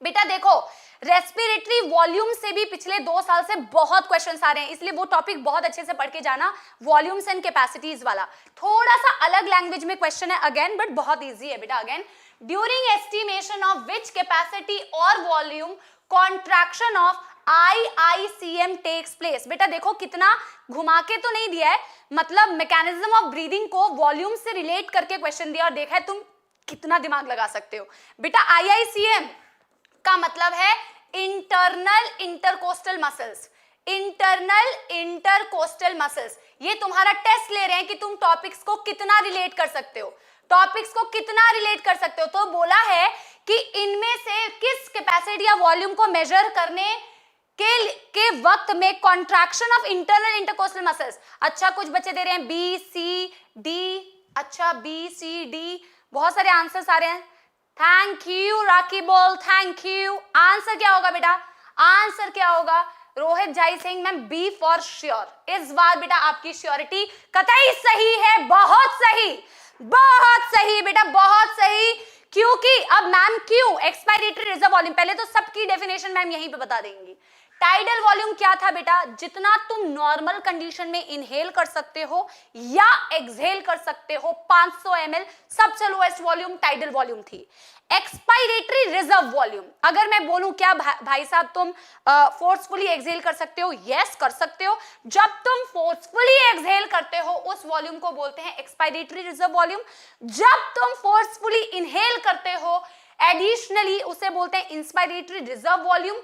बेटा देखो, रेस्पिरेटरी वॉल्यूम से भी पिछले 2 साल से बहुत क्वेश्चंस आ रहे हैं, इसलिए वो टॉपिक बहुत अच्छे से पढ़ के जाना, वॉल्यूम्स एंड कैपेसिटीज वाला। थोड़ा सा अलग लैंग्वेज में क्वेश्चन है अगेन, बट बहुत इजी है बेटा। Again, during estimation of which capacity और volume contraction of IICM takes place. बेटा देखो कितना घुमा के तो नहीं दिया है, मतलब मैकेनिज्म ऑफ ब्रीदिंग को वॉल्यूम से रिलेट करके क्वेश्चन दिया और देखा है तुम कितना दिमाग लगा सकते हो। बेटा IICM का मतलब है internal intercostal muscles, internal intercostal muscles. ये तुम्हारा टेस्ट ले रहे हैं कि तुम टॉपिक्स को कितना रिलेट कर सकते हो, टॉपिक्स को कितना रिलेट कर सकते हो। तो बोला है कि इनमें से किस कैपेसिटी या वॉल्यूम को मेजर करने के वक्त में contraction of internal intercostal muscles. अच्छा कुछ बच्चे दे रहे हैं बी सी डी, अच्छा बी सी डी, बहुत सारे आंसर्स आ रहे हैं। थैंक यू राकी बोल, थैंक यू। आंसर क्या होगा बेटा, आंसर क्या होगा? Rohit Jai Singh ma'am be for sure. इस बार बेटा आपकी श्योरिटी कतई सही है, बहुत सही, बहुत सही बेटा, बहुत सही। क्योंकि अब मैम क्यों एक्सपायरेटरी रिजर्व वॉल्यूम, पहले तो सबकी डेफिनेशन मैम यहीं पे बता देंगी। टाइडल वॉल्यूम क्या था बेटा? जितना तुम नॉर्मल कंडीशन में इनहेल कर सकते हो या एक्सहेल कर सकते हो, 500 ml सबसे लोएस्ट वॉल्यूम टाइडल वॉल्यूम थी। एक्सपायरेटरी रिजर्व वॉल्यूम, अगर मैं बोलूं क्या भाई साहब तुम फोर्सफुली एक्सहेल कर सकते हो? यस कर सकते हो। जब तुम फोर्सफुली एक्सहेल करते हो उस वॉल्यूम को बोलते हैं एक्सपायरेटरी रिजर्व वॉल्यूम। जब तुम फोर्सफुली इनहेल करते हो एडिशनली उसे बोलते हैं इंस्पायरेटरी रिजर्व वॉल्यूम।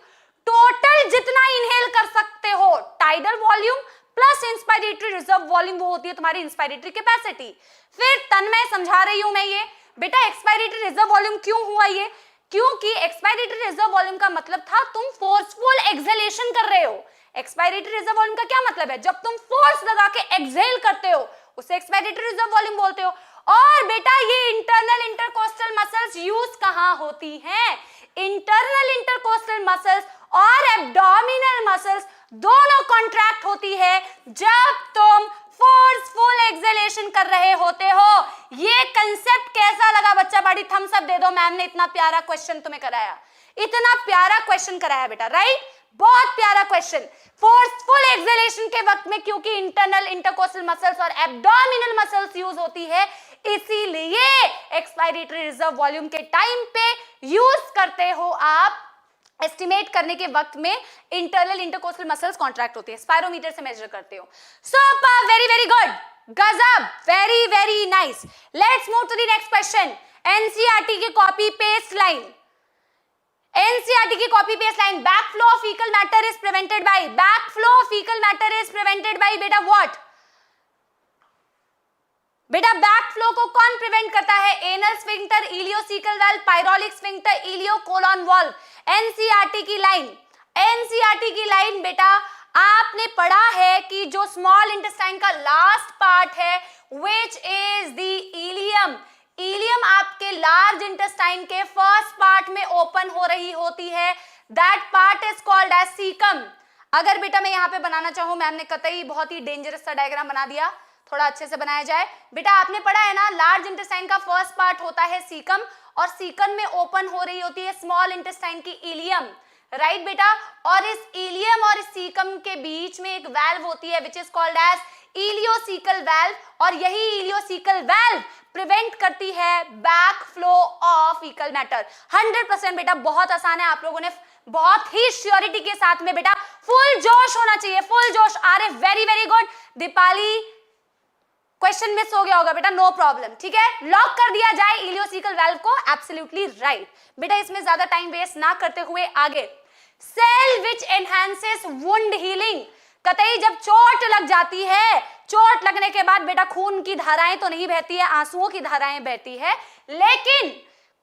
टोटल जितना इनहेल कर सकते हो tidal volume plus inspiratory reserve volume, वो होती है तुम्हारी इंस्पायरेटरी कैपेसिटी। फिर तन्मय समझा रही हूं मैं ये बेटा एक्सपायरेटरी रिजर्व वॉल्यूम क्यों हुआ ये, क्योंकि एक्सपायरेटरी रिजर्व वॉल्यूम का मतलब था तुम फोर्सफुल एक्सहेलेशन कर रहे हो। एक्सपायरेटरी रिजर्व वॉल्यूम का क्या मतलब है? जब तुम फोर्स लगा के एक्सहेल करते हो उसे एक्सपायरेटरी रिजर्व वॉल्यूम बोलते हो। और बेटा ये इंटरनल इंटरकोस्टल मसल्स यूज कहां होती हैं? इंटरनल इंटरकोस्टल मसल्स और एब्डोमिनल मसल्स दोनों कॉन्ट्रैक्ट होती है जब तुम फोर्सफुल एक्सहेलेशन कर रहे होते हो। ये कंसेप्ट कैसा लगा बच्चा? बड़ी थम्स अप दे दो, मैम ने इतना प्यारा क्वेश्चन तुम्हें कराया, इतना प्यारा क्वेश्चन कराया बेटा, राइट? बहुत प्यारा क्वेश्चन। फोर्सफुल एक्सहेलेशन के वक्त में क्योंकि इंटरनल इंटरकोस्टल मसल्स और एब्डोमिनल मसल्स यूज होती है, इसीलिए एक्सपायरेटरी रिजर्व वॉल्यूम के टाइम पे यूज करते हो आप। एस्टिमेट करने के वक्त में इंटरनल इंटरकोस्टल मसल्स कॉन्ट्रैक्ट होते हैं, स्पायरोमीटर से मेजर करते हो। सुपर, वेरी वेरी गुड, गजब, very very nice. Let's move to the next question. NCERT की कॉपी पेस्ट लाइन, एनसीईआरटी की copy paste line, backflow of faecal matter is prevented by, backflow of faecal matter is prevented by बेटा what? बेटा backflow को कौन prevent करता है? Anal sphincter, ileocaecal valve, pyloric sphincter, ileocolon valve. NCERT की line, NCERT की line बेटा आपने पढ़ा है कि जो स्मॉल इंटेस्टाइन का लास्ट पार्ट है which is the ileum. Ileum आपके लार्ज इंटेस्टाइन के फर्स्ट पार्ट में ओपन हो रही होती है, that part is called as caecum. अगर बेटा मैं यहां पे बनाना चाहूं, मैम ने कतई बहुत ही डेंजरस सा डायग्राम बना दिया, थोड़ा अच्छे से बनाया जाए। बेटा आपने पढ़ा है ना लार्ज इंटेस्टाइन का फर्स्ट पार्ट होता है सीकम और सीकम में ओपन हो रही होती है स्मॉल इंटेस्टाइन की इलियम, राइट बेटा? और इस इलियम और इस सीकम के बीच में एक वाल्व होती है which is called as ileocaecal valve, और यही इलियोसीकल वाल्व प्रिवेंट करती है back flow of faecal matter. 100% बेटा बहुत आसान है, आप लोगों ने बहुत ही श्योरिटी के साथ में बेटा फुल जोश होना चाहिए, फुल जोश आ रहे, very very good. Deepali question miss हो गया होगा बेटा, नो प्रॉब्लम, ठीक है, लॉक कर दिया जाए इलियोसीकल वाल्व को, एब्सोल्युटली राइट। बेटा इसमें ज्यादा टाइम वेस्ट ना करते हुए आगे, cell which enhances wound healing. कतई जब चोट लग जाती है, चोट लगने के बाद बेटा खून की धाराएं तो नहीं बहती है, आंसुओं की धाराएं बहती है, लेकिन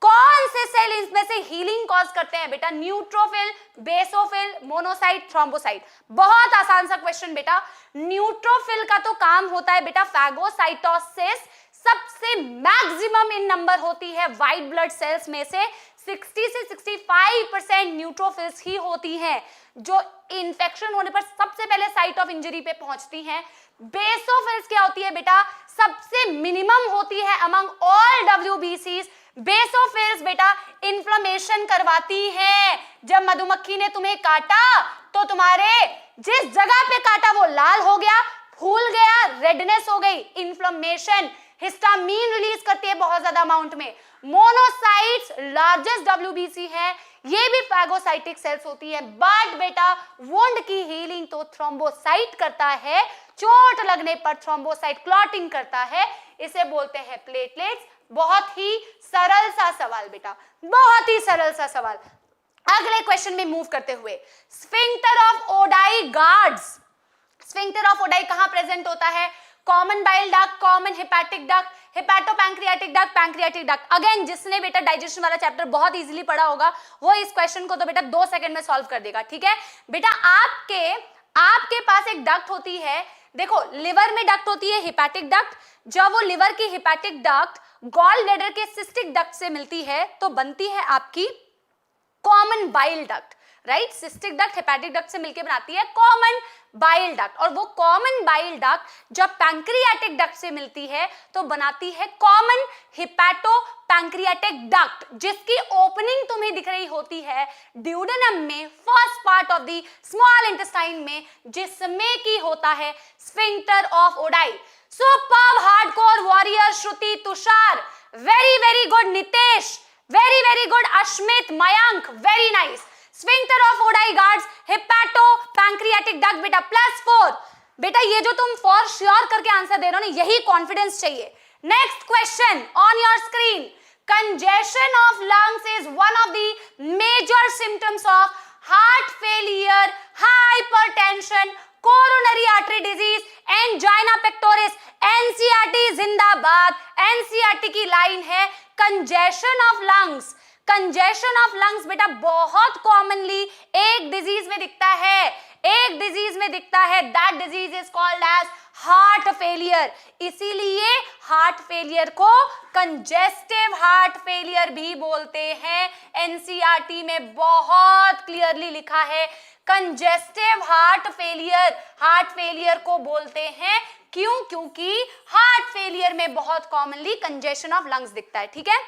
कौन से सेल इसमें से हीलिंग कॉज करते हैं बेटा? Neutrophil, basophil, monocyte, thrombocyte. बहुत आसान सा क्वेश्चन बेटा। न्यूट्रोफिल का तो काम होता है बेटा फैगोसाइटोसिस, सबसे मैक्सिमम इन नंबर होती है व्हाइट ब्लड सेल्स में से 60 से 65% न्यूट्रोफिल्स ही होती हैं जो इंफेक्शन होने पर सबसे पहले साइट ऑफ इंजरी पे पहुंचती हैं। बेसोफिल्स क्या होती है बेटा? सबसे मिनिमम होती है अमंग ऑल डब्ल्यूबीसीज। बेसोफिल्स बेटा इन्फ्लेमेशन करवाती हैं। जब मधुमक्खी ने तुम्हें काटा तो तुम्हारे जिस जगह पे काटा वो लाल हो गया, फूल गया, रेडनेस हो गई, इन्फ्लेमेशन। हिस्टामीन रिलीज करती है बहुत ज्यादा अमाउंट में। मोनोसाइट्स लार्जेस्ट डब्ल्यूबीसी है, ये भी फैगोसाइटिक सेल्स होती है, बट बेटा वुंड की हीलिंग तो थ्रोम्बोसाइट करता है। चोट लगने पर थ्रोम्बोसाइट क्लॉटिंग करता है, इसे बोलते हैं प्लेटलेट्स। बहुत ही सरल सा सवाल बेटा, बहुत ही सरल सा सवाल। अगले क्वेश्चन में मूव करते हुए, sphincter of Oddi guards. Sphincter of ODI कहां प्रेजेंट होता है? Common bile duct, common hepatic duct, hepato pancreatic duct, pancreatic duct. Again जिसने बेटा डाइजेशन वाला चैप्टर बहुत इजीली पढ़ा होगा वो इस क्वेश्चन को तो बेटा 2 सेकंड में सॉल्व कर देगा, ठीक है बेटा। आपके पास एक डक्ट होती है, देखो लिवर में डक्ट होती है हिपैटिक डक्ट। जब वो लिवर की हिपैटिक डक्ट गॉल ब्लैडर के सिस्टिक डक्ट से मिलती है तो बनती है आपकी common bile duct, right. Cystic duct hepatic duct से मिलकर बनाती है कॉमन बाइल डक्ट, और वो कॉमन बाइल डक्ट जब पैंक्रियाटिक डक्ट से मिलती है तो बनाती है कॉमन हिपैटो पैंक्रियाटिक डक्ट, जिसकी ओपनिंग तुम्हें दिख रही होती है ड्यूडेनम में, first part of the small intestine में, जिसमें की होता है sphincter of Oddi. Superb hardcore warrior Shruti, Tushar very very good, Nitesh very very good, Ashmit, Mayank very nice. Sphincter of Oddi guards hepato pancreatic duct बेटा +4। बेटा ये जो तुम फॉर श्योर करके आंसर दे रहे हो ना, यही कॉन्फिडेंस चाहिए। Next question on your screen, congestion of lungs is one of the major symptoms of heart failure, hypertension, coronary artery disease, angina pectoris. NCERT जिंदाबाद, एनसीईआरटी की लाइन है congestion of lungs. Congestion of lungs बेटा बहुत commonly एक disease में दिखता है, एक डिजीज में दिखता है, that disease is called as heart failure. इसीलिए हार्ट फेलियर को कंजेस्टिव हार्ट फेलियर भी बोलते हैं। एनसीईआरटी में बहुत क्लियरली लिखा है कंजेस्टिव हार्ट फेलियर को बोलते हैं। क्यों? क्योंकि हार्ट फेलियर में बहुत कॉमनली कंजेशन ऑफ लंग्स दिखता है, ठीक है।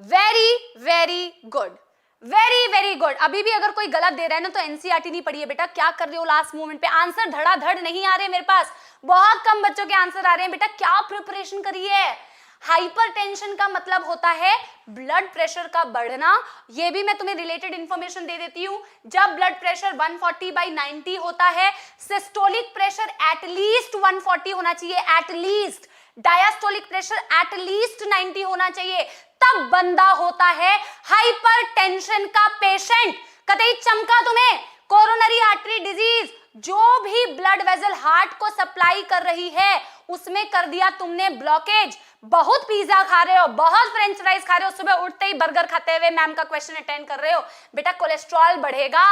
Very very good, very very good. अभी भी अगर कोई गलत दे रहा है ना तो एनसीईआरटी नहीं पढ़ी है बेटा, क्या कर रहे हो लास्ट मोमेंट पे, आंसर धड़ाधड़ नहीं आ रहे मेरे पास, बहुत कम बच्चों के आंसर आ रहे हैं बेटा। क्या प्रिपरेशन करी है? हाइपरटेंशन का मतलब होता है ब्लड प्रेशर का बढ़ना, ये भी मैं तुम्हें रिलेटेड इंफॉर्मेशन दे देती हूं। जब ब्लड प्रेशर 140/90 होता है, सिस्टोलिक प्रेशर एटलीस्ट 140 होना चाहिए, एटलीस्ट। डायस्टोलिक प्रेशर एटलीस्ट 90 होना चाहिए, तब बंदा होता है हाइपरटेंशन का पेशेंट। कतई चमका तुम्हें? कोरोनरी आर्टरी डिजीज, जो भी ब्लड वेसल हार्ट को सप्लाई कर रही है उसमें कर दिया तुमने ब्लॉकेज। बहुत पिज्जा खा रहे हो, बहुत फ्रेंच फ्राइज खा रहे हो, सुबह उठते ही बर्गर खाते हुए मैम का क्वेश्चन अटेंड कर रहे हो, बेटा कोलेस्ट्रॉल बढ़ेगा,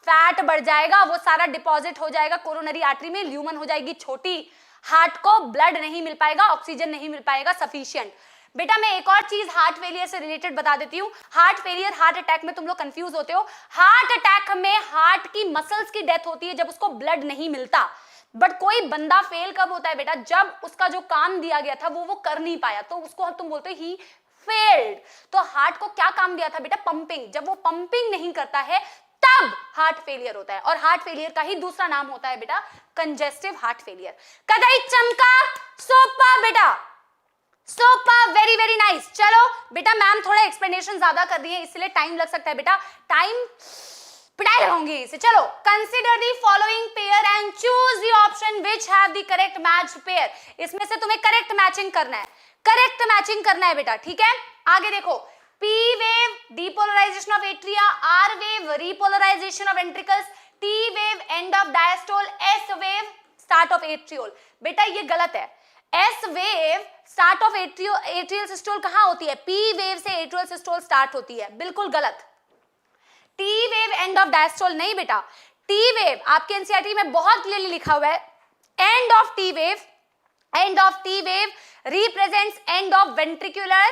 फैट बढ़ जाएगा, वो सारा डिपॉजिट हो जाएगा कोरोनरी आर्टरी में, ल्यूमन हो जाएगी छोटी, हार्ट को ब्लड नहीं मिल पाएगा, ऑक्सीजन नहीं मिल पाएगा सफिशिएंट। बेटा मैं एक और चीज हार्ट फेलियर से रिलेटेड बता देती हूँ। हार्ट फेलियर हार्ट अटैक में तुम लोग कंफ्यूज होते हो। हार्ट अटैक में हार्ट की मसल्स की डेथ होती है जब उसको ब्लड नहीं मिलता, बट कोई बंदा फेल कब होता है बेटा? जब उसका जो काम दिया गया था वो कर नहीं पाया, तो उसको तुम बोलते हो ही फेल्ड। तो हार्ट को क्या काम दिया था बेटा? पंपिंग। जब वो पंपिंग नहीं करता है तब हार्ट फेलियर होता है, और हार्ट फेलियर का ही दूसरा नाम होता है बेटा कंजेस्टिव हार्ट फेलियर। कदई चमका, सुपर बेटा, सुपर, वेरी वेरी नाइस। चलो बेटा मैम थोड़ा एक्सप्लेनेशन ज्यादा कर रही है इसलिए टाइम लग सकता है बेटा, टाइम पिटाई लगाऊंगी इसे। चलो, consider the following pair and choose the option which have the correct match pair. इसमें से तुम्हें करेक्ट मैचिंग करना है, करेक्ट मैचिंग करना है बेटा, ठीक है। आगे देखो, P wave depolarization of atria, R wave repolarization of ventricles, T wave end of diastole, S wave start of atriole। बेटा ये गलत है। S wave start of atrial systole कहाँ होती है? P wave से atrial systole start होती है, बिल्कुल गलत। T wave end of diastole नहीं बेटा, T wave आपके एनसीईआरटी में बहुत क्लियरली लिखा हुआ है, end of T wave represents end of ventricular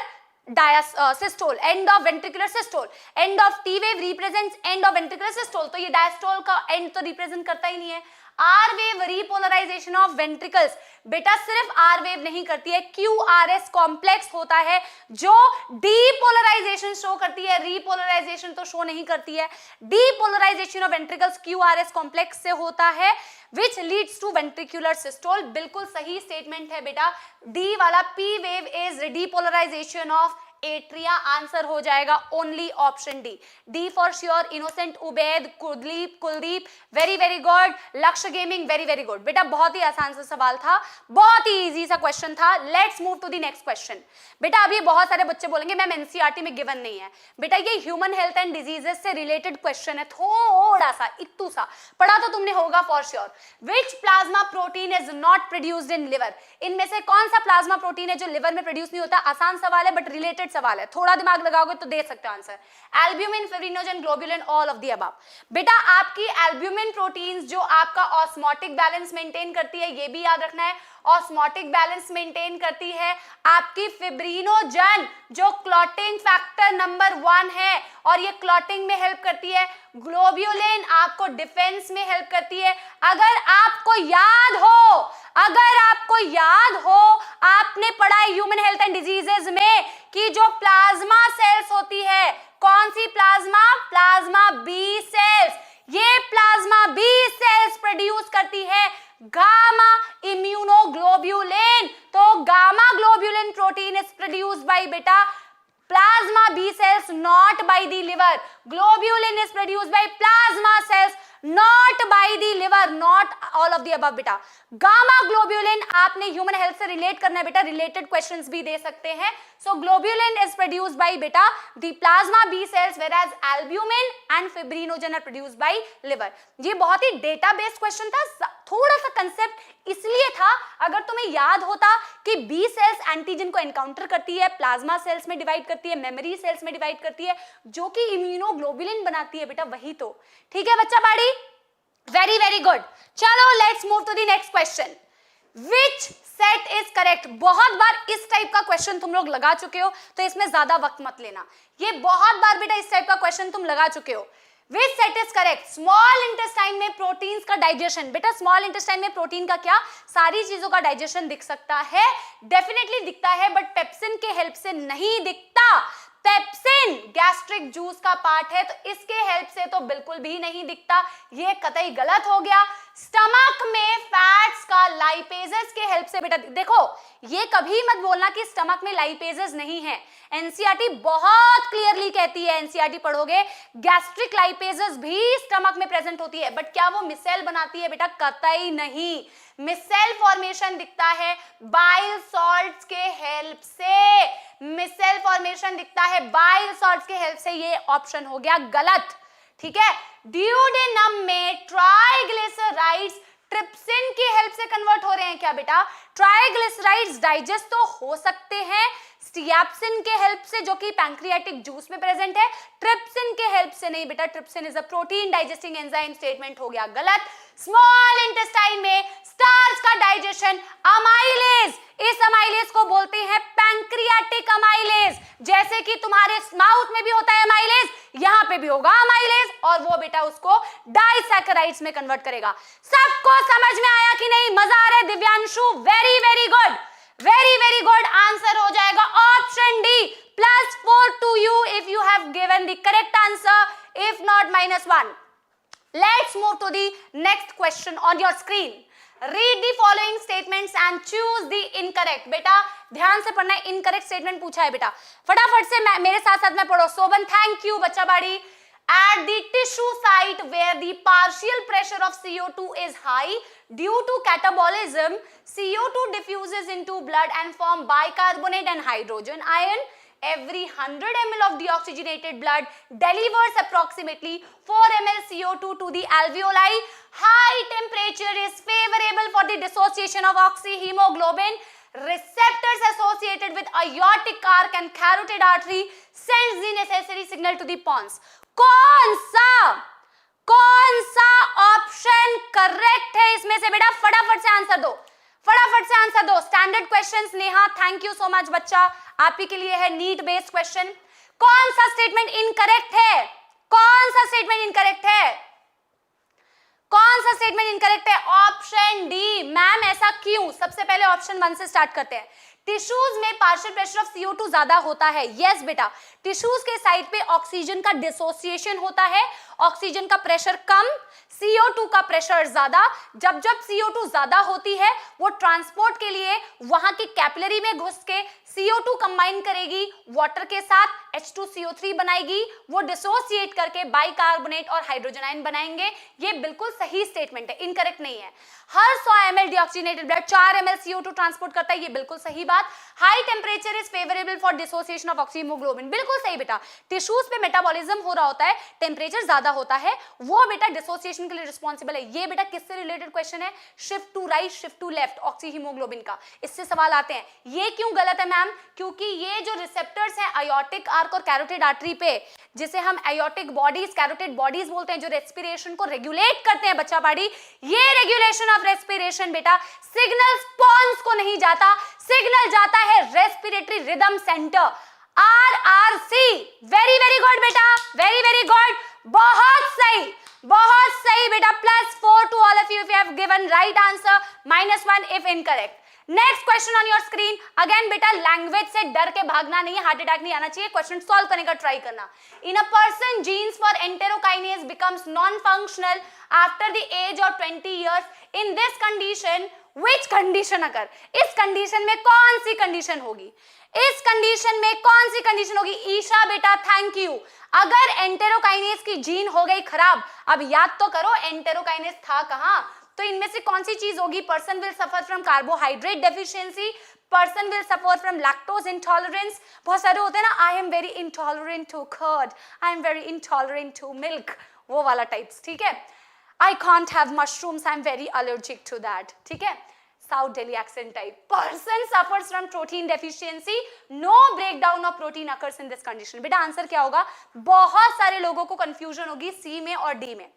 systole, end of ventricular systole, end of T wave represents end of ventricular systole, तो ये diastole का end तो represent करता ही नहीं है। R wave repolarization of ventricles, बेटा सिर्फ R wave नहीं करती है, QRS कॉम्प्लेक्स होता है जो डीपोलराइजेशन शो करती है, रीपोलराइजेशन तो शो नहीं करती है। Depolarization of ventricles QRS complex से होता है, which leads to ventricular systole। बिल्कुल सही स्टेटमेंट है बेटा, डी वाला। P wave is depolarization of atria answer हो जाएगा only option D. D for sure, innocent Ubaid, Kuldeep very very good, Lakshya gaming very very good. बेटा बहुत ही आसान सा सवाल था, बहुत ही इजी सा क्वेश्चन था। Let's move to the next question. बेटा अभी बहुत सारे बच्चे बोलेंगे मैम एनसीईआरटी में गिवन नहीं है। बेटा ये ह्यूमन हेल्थ एंड डिजीजेस से रिलेटेड क्वेश्चन है, थोड़ा सा इत्तू सा पढ़ा तो तुमने होगा for sure. Which plasma protein is not produced in liver? इनमें से कौन सा प्लाज्मा प्रोटीन है जो लिवर में प्रोड्यूस नहीं होता? आसान सवाल है बट रिलेटेड सवाल है, थोड़ा दिमाग लगाओगे तो दे सकते हो answer. Albumin, fibrinogen, globulin, all of the above. बेटा आपकी एल्ब्यूमिन प्रोटीन्स जो आपका ऑस्मोटिक बैलेंस मेंटेन करती है, ये भी याद रखना है, ऑस्मोटिक बैलेंस मेंटेन करती है। आपकी फिब्रिनोजन जो क्लॉटिंग फैक्टर नंबर 1 है और ये क्लॉटिंग में हेल्प करती है। ग्लोब्यूलिन आपको डिफेंस में हेल्प करती है। अगर आपको याद हो आपने पढ़ा है ह्यूमन हेल्थ एंड डिजीजेज में कि जो प्लाज्मा सेल्स होती है, कौन सी प्लाज्मा बी सेल्स, ये प्लाज्मा बी सेल्स प्रोड्यूस करती है गामा इम्यूनोग्लोब्यूलिन। तो gamma globulin protein is produced by बेटा plasma B cells, not by the liver. Globulin is produced by plasma cells, not by the liver, not all of the above बेटा। Gamma globulin आपने human health से relate करना है बेटा, related questions भी दे सकते हैं। So globulin is produced by बेटा the plasma B cells, whereas albumin and fibrinogen are produced by liver। ये बहुत ही डेटा बेस्ड क्वेश्चन था, थोड़ा सा कंसेप्ट इसलिए था अगर तुम्हें याद होता कि बी सेल्स एंटीजन को एनकाउंटर करती है, प्लाज्मा सेल्स में डिवाइड करती है, मेमोरी सेल्स में डिवाइड करती है, जो कि इम्यूनोग्लोबुलिन बनाती है बेटा, वही तो। ठीक है बच्चा बाड़ी, वेरी वेरी गुड। चलो let's move to the next question. Which set is correct? बहुत बार इस टाइप का क्वेश्चन तुम लोग लगा चुके हो तो इसमें ज्यादा वक्त मत लेना, ये बहुत बार बेटा इस टाइप का क्वेश्चन तुम लगा चुके हो। Which set is correct? Small intestine में प्रोटीन्स का डाइजेशन। बेटा स्मॉल इंटेस्टाइन में प्रोटीन का क्या, सारी चीजों का डाइजेशन दिख सकता है, डेफिनेटली दिखता है, बट पेप्सिन के हेल्प से नहीं दिखता। पेप्सिन गैस्ट्रिक जूस का पार्ट है तो इसके हेल्प से तो बिल्कुल भी नहीं दिखता, ये कतई गलत हो गया। स्टमक में फैट्स का लाइपेजेस के हेल्प से बेटा देखो, ये कभी मत बोलना कि स्टमक में लाइपेजेस नहीं है। एनसीईआरटी बहुत क्लियरली कहती है, एनसीईआरटी पढ़ोगे, गैस्ट्रिक लाइपेजेस भी स्टमक में प्रेजेंट होती है, बट क्या वो मिसेल बनाती है बेटा? कतई नहीं। मिसेल फॉर्मेशन दिखता है बाइल सॉल्ट्स के हेल्प से, मिसेल फॉर्मेशन दिखता है बाइल सॉल्ट्स के हेल्प से, ये ऑप्शन हो गया गलत। ठीक है, ड्यूडेनम में ट्राइग्लिसराइड्स ट्रिप्सिन की हेल्प से कन्वर्ट हो रहे हैं क्या बेटा? ट्राइग्लिसराइड्स डाइजेस्ट तो हो सकते हैं स्टियाप्सिन के हेल्प से, जो कि पैंक्रियाटिक जूस में प्रेजेंट है, ट्रिप्सिन के हेल्प से नहीं बेटा। Trypsin is a protein digesting enzyme, statement हो गया गलत। स्मॉल इंटेस्टाइन में स्टार्च का डाइजेशन, अमाइलेज, इस अमाइलेज को बोलते हैं पैंक्रियाटिक अमाइलेज। जैसे कि तुम्हारे माउथ में भी होता है अमाइलेज, यहां पे भी होगा अमाइलेज, और वो बेटा उसको डाइसैकेराइड्स में कन्वर्ट करेगा। सबको समझ में आया कि नहीं? मजा आ रहा है Divyanshu? Very very good, very very good. Answer हो जाएगा option D, +4 to you if you have given the correct answer, if not -1. Let's move to the next question on your screen. Read the following statements and choose the incorrect. बेटा ध्यान से पढ़ना है, incorrect statement पूछा है बेटा, फटाफट से मेरे साथ साथ में पढ़ो। सोबन थैंक यू बच्चा बाड़ी। At the tissue site where the partial pressure of CO2 is high due to catabolism, CO2 diffuses into blood and form bicarbonate and hydrogen ion. Every 100 ml of deoxygenated blood delivers approximately 4 ml CO2 to the alveoli. High temperature is favorable for the dissociation of oxyhemoglobin. Receptors associated with aortic arc and carotid artery sends the necessary signal to the pons. कौन सा option correct है इसमें से बेटा? फटाफट से answer दो, फटाफट से आंसर दो। Standard questions Neha, thank you so much बच्चा, आप ही के लिए है नीट बेस्ड क्वेश्चन। कौन सा स्टेटमेंट इनकरेक्ट है? कौन सा स्टेटमेंट इनकरेक्ट है? कौन सा स्टेटमेंट इनकरेक्ट है? Option D. मैम ऐसा क्यों? सबसे पहले ऑप्शन 1 से स्टार्ट करते हैं। टिश्यूज में पार्शियल प्रेशर ऑफ CO2 ज्यादा होता है। यस बेटा, टिश्यूज के साइड पे ऑक्सीजन का डिसोसिएशन होता है, ऑक्सीजन का प्रेशर कम, CO2 का प्रेशर ज्यादा। जब जब CO2 ज्यादा होती है वो ट्रांसपोर्ट के लिए वहां की कैपिलरी में घुस के CO2 कंबाइन करेगी वाटर के साथ, H2CO3 बनाएगी, वो डिसोसिएट करके बाइकार्बोनेट और हाइड्रोजन आयन बनाएंगे। ये बिल्कुल सही स्टेटमेंट है, इनकरेक्ट नहीं है। हर 100 ml deoxygenated blood 4 ml CO2 transport करता है, ये बिल्कुल सही बात। High temperature is favourable for dissociation of oxyhaemoglobin, बिल्कुल सही बेटा। टिश्यूज पे मेटाबॉलिज्म हो रहा होता है, टेम्परेचर ज्यादा होता है, वो बेटा डिसोसिएशन के लिए रिस्पॉन्सिबल है। ये बेटा किससे रिलेटेड क्वेश्चन है? Shift to right, shift to left oxyhaemoglobin का, इससे सवाल आते हैं। ये क्यों गलत है मैम? क्योंकि ये जो रिसेप्टर्स हैं आयोटिक आर्क और कैरोटिड आर्टरी पे, जिसे हम आयोटिक बॉडीज, कैरोटिड बॉडीज बोलते हैं, जो रेस्पिरेशन को रेगुलेट करते हैं बच्चा पाड़ी, ये रेगुलेशन ऑफ रेस्पिरेशन बेटा सिग्नल स्पॉन्स को नहीं जाता, सिग्नल जाता है respiratory rhythm centre, RRC। Very very good बेटा, वेरी वेरी गुड, बहुत सही बेटा। +4 to all of you if you have given right answer, -1 if incorrect. Next question on your screen. Again बेटा लैंग्वेज से डर के भागना नहीं है, हार्ट अटैक नहीं आना चाहिए, क्वेश्चन सॉल्व करने का ट्राई करना। In a person genes for enterokinase becomes non functional after the age of 20 years. In this condition which condition अगर, इस कंडीशन में कौन सी कंडीशन होगी? इस कंडीशन में कौन सी कंडीशन होगी? ईशा बेटा थैंक यू। अगर एंटेरोकाइनेज की जीन हो गई खराब, अब याद तो करो एंटेरोकाइनेज था कहां, तो इनमें से कौन सी चीज होगी? Person will suffer from carbohydrate deficiency, person will suffer from lactose intolerance. बहुत सारे होते हैं ना, I am very intolerant to curd, I am very intolerant to milk, वो वाला टाइप्स, ठीक है। I can't have mushrooms, I am very allergic to that, ठीक है। South Delhi accent type. Person suffers from protein deficiency, no breakdown of protein occurs in this condition. बेटा answer क्या होगा? बहुत सारे लोगों को कंफ्यूजन होगी सी में और डी में,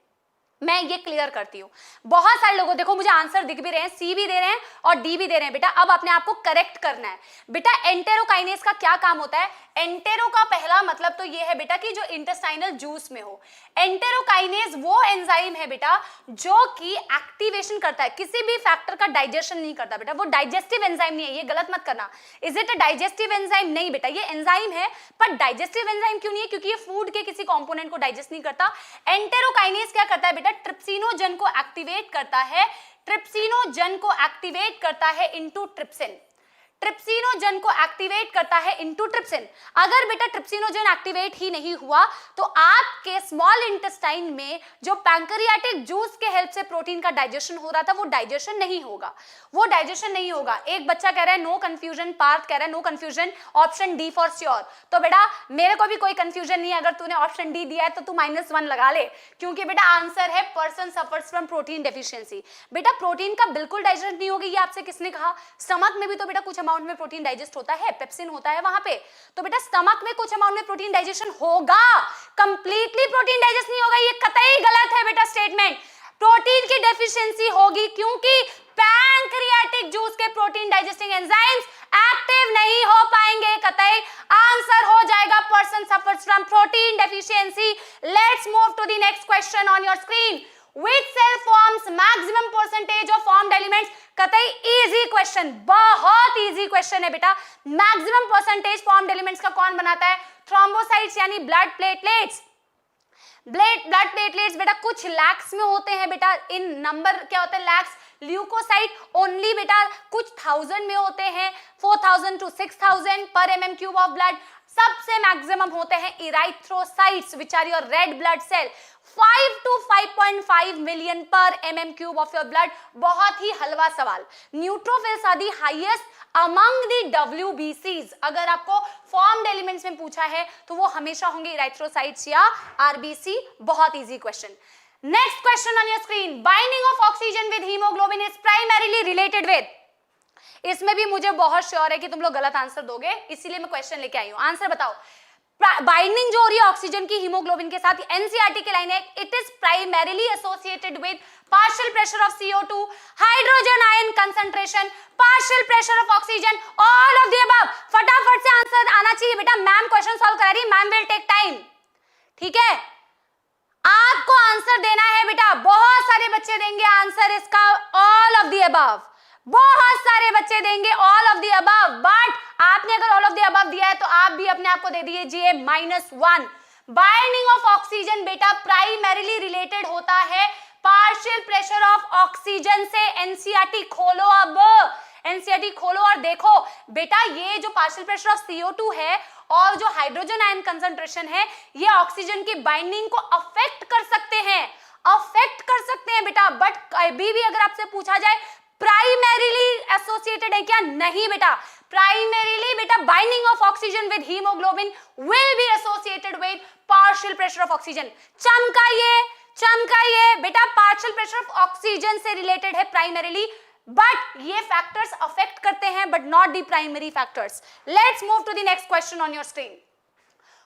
मैं ये क्लियर करती हूँ। बहुत सारे लोगों, देखो मुझे आंसर दिख भी रहे हैं, सी भी दे रहे हैं और डी भी दे रहे हैं। बेटा अब अपने आप को करेक्ट करना है। बेटा एंटेरोकाइनेज का क्या काम होता है? एंटेरो का पहला मतलब तो ये है बेटा कि जो इंटेस्टाइनल जूस में हो। एंटेरोकाइनेज वो एंजाइम है बेटा जो कि एक्टिवेशन करता है, किसी भी फैक्टर का डाइजेशन नहीं करता बेटा, वो डाइजेस्टिव एंजाइम नहीं है, ये गलत मत करना। Is it a digestive enzyme? नहीं बेटा, ये एंजाइम है, पर डाइजेस्टिव एंजाइम क्यों नहीं है? क्योंकि ये फूड के किसी कंपोनेंट को डाइजेस्ट नहीं करता। एंटेरोकाइनेज क्या करता है बेटा? ट्रिप्सिनोजन को एक्टिवेट करता है, ट्रिप्सिनोजन को एक्टिवेट करता है इनटू ट्रिप्सिन, ट्रिप्सिनोजन को एक्टिवेट करता है इनटू ट्रिप्सिन। अगर बेटा ट्रिप्सिनोजन एक्टिवेट ही नहीं हुआ तो आपके स्मॉल इंटेस्टाइन में जो पैंक्रियाटिक जूस के हेल्प से प्रोटीन का डाइजेशन हो रहा था वो डाइजेशन नहीं होगा, वो डाइजेशन नहीं होगा। एक बच्चा कह रहा है नो कंफ्यूजन, पार्थ कह रहा है no confusion, option D for sure. तो बेटा मेरे को भी कोई कंफ्यूजन नहीं है, अगर तूने ऑप्शन डी दिया है तो तू -1 लगा ले, क्योंकि बेटा आंसर है person suffers from protein deficiency. बेटा प्रोटीन का बिल्कुल डाइजेशन नहीं होगी, ये आपसे किसने कहा? स्टमक में भी तो बेटा कुछ अमाउंट में प्रोटीन डाइजेस्ट होता है, पेप्सिन होता है वहां पे, तो बेटा स्टमक में कुछ अमाउंट में प्रोटीन डाइजेशन होगा, कंप्लीटली प्रोटीन डाइजेस्ट नहीं होगा, ये कतई गलत है बेटा स्टेटमेंट। प्रोटीन की डेफिशिएंसी होगी क्योंकि पैंक्रियाटिक जूस के प्रोटीन डाइजेस्टिंग एंजाइम्स एक्टिव नहीं हो पाएंगे, कतई। आंसर हो जाएगा person suffers from protein deficiency. Let's move to the next question on your screen. Which cell forms maximum percentage of formed elements? कतई इजी क्वेश्चन, बहुत easy question है बेटा। मैक्सिमम परसेंटेज फॉर्म्ड एलिमेंट्स का कौन बनाता है? थ्रोम्बोसाइट्स यानी blood platelets. Blood platelets बेटा कुछ लैक्स में होते हैं बेटा, इन नंबर क्या होते हैं? लैक्स। ल्यूकोसाइट ओनली बेटा कुछ 1000 में होते हैं, 4000 to 6000 पर mm³ ऑफ ब्लड। सबसे मैक्सिमम होते हैं erythrocytes which are your red blood cell, 5 to 5.5 million पर mm³ ऑफ योर ब्लड। बहुत ही हलवा सवाल। Neutrophils are the highest among the WBCs। अगर आपको फॉर्म्ड एलिमेंट्स में पूछा है तो वो हमेशा होंगे इराइथ्रोसाइट्स या RBC। बहुत easy question. Next question on your screen. Binding of oxygen with haemoglobin is primarily related with. इसमें भी मुझे बहुत श्योर है कि तुम लोग गलत आंसर दोगे, इसीलिए मैं क्वेश्चन लेके आई हूं। आंसर बताओ। बाइंडिंग जो हो रही है ऑक्सीजन की हीमोग्लोबिन के साथ, एनसीईआरटी की लाइन है, it is primarily associated with partial pressure of CO2, hydrogen ion concentration, partial pressure of oxygen, all of the above. फटाफट से आंसर आना चाहिए बेटा, मैम क्वेश्चन सॉल्व करा रही, मैम विल टेक टाइम, ठीक है। आपको आंसर देना है बेटा, बहुत सारे बच्चे देंगे आंसर इसका ऑल ऑफ द अबव, बहुत सारे बच्चे देंगे all of the above, but आपने अगर ऑल ऑफ द अबव दिया है तो आप भी अपने आप को दे दीजिए -1। बाइंडिंग ऑफ ऑक्सीजन बेटा प्राइमरीली रिलेटेड होता है पार्शियल प्रेशर ऑफ ऑक्सीजन से। एनसीईआरटी खोलो अब, एनसीईआरटी खोलो और देखो बेटा ये जो पार्शियल प्रेशर ऑफ CO2 है और जो हाइड्रोजन आयन कंसंट्रेशन है ये ऑक्सीजन की बाइंडिंग को अफेक्ट कर सकते हैं, अफेक्ट कर सकते हैं बेटा। बट कभी भी अगर आपसे पूछा जाए प्राइमरीली एसोसिएटेड है क्या, नहीं बेटा। प्राइमरीली बेटा binding of oxygen with haemoglobin will be associated with partial pressure of oxygen. चमकाइए बेटा, पार्शियल प्रेशर ऑफ ऑक्सीजन से रिलेटेड है प्राइमरीली, बट ये फैक्टर्स अफेक्ट करते हैं but not the primary factors. Let's move to the next question on your screen.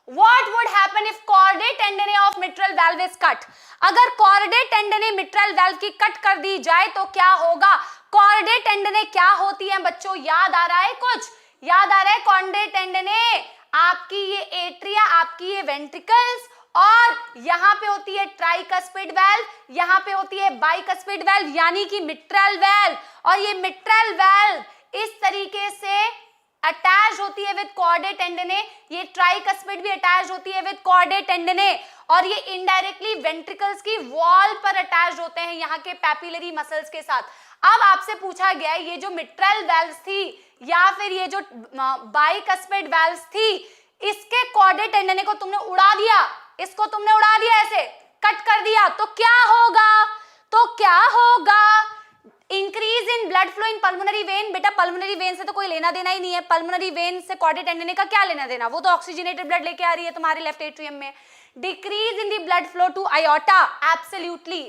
What would happen if chordate tendineae of mitral valve is cut? अगर chordate tendineae mitral valve की cut कर दी जाए तो क्या होगा? chordate tendineae क्या होती है बच्चों, याद आ रहा है कुछ? याद आ रहा है chordate tendineae आपकी ये एट्रिया, आपकी ये वेंट्रिकल्स, और यहां पे होती है ट्राइकस्पिड वेल्व, यहां पे होती है बाइकस्पिड वेल्व यानी कि मिट्रल वेल्व, और ये मिट्रल वेल्व इस तरीके से अटैच होती है विद कॉर्डेट टेंडिने, ये ट्राइकस्पिड भी अटैच होती है विद कॉर्डेट टेंडिने, और ये इनडायरेक्टली वेंट्रिकल्स की वॉल पर अटैच होते हैं यहाँ के पैपिलरी मसल्स के साथ। अब आपसे पूछा गया है ये जो मिट्रल वेल्व्स थी या फिर ये जो बाइकस्पिड वेल्व्स थी, इसके कॉर्डेट टेंडिने को तुमने उड़ा दिया, इसको तुमने उड़ा दिया, ऐसे कट कर दिया, तो क्या होगा? Increase in blood flow in pulmonary vein. बेटा पल्मोनरी वेन से तो कोई लेना देना ही नहीं है, पल्मोनरी वेन से कॉर्डेट टेंडिने का क्या लेना देना, वो तो ऑक्सीजनेटेड ब्लड लेके आ रही है तुम्हारे लेफ्ट एट्रियम में। Decrease in the blood flow to aorta, absolutely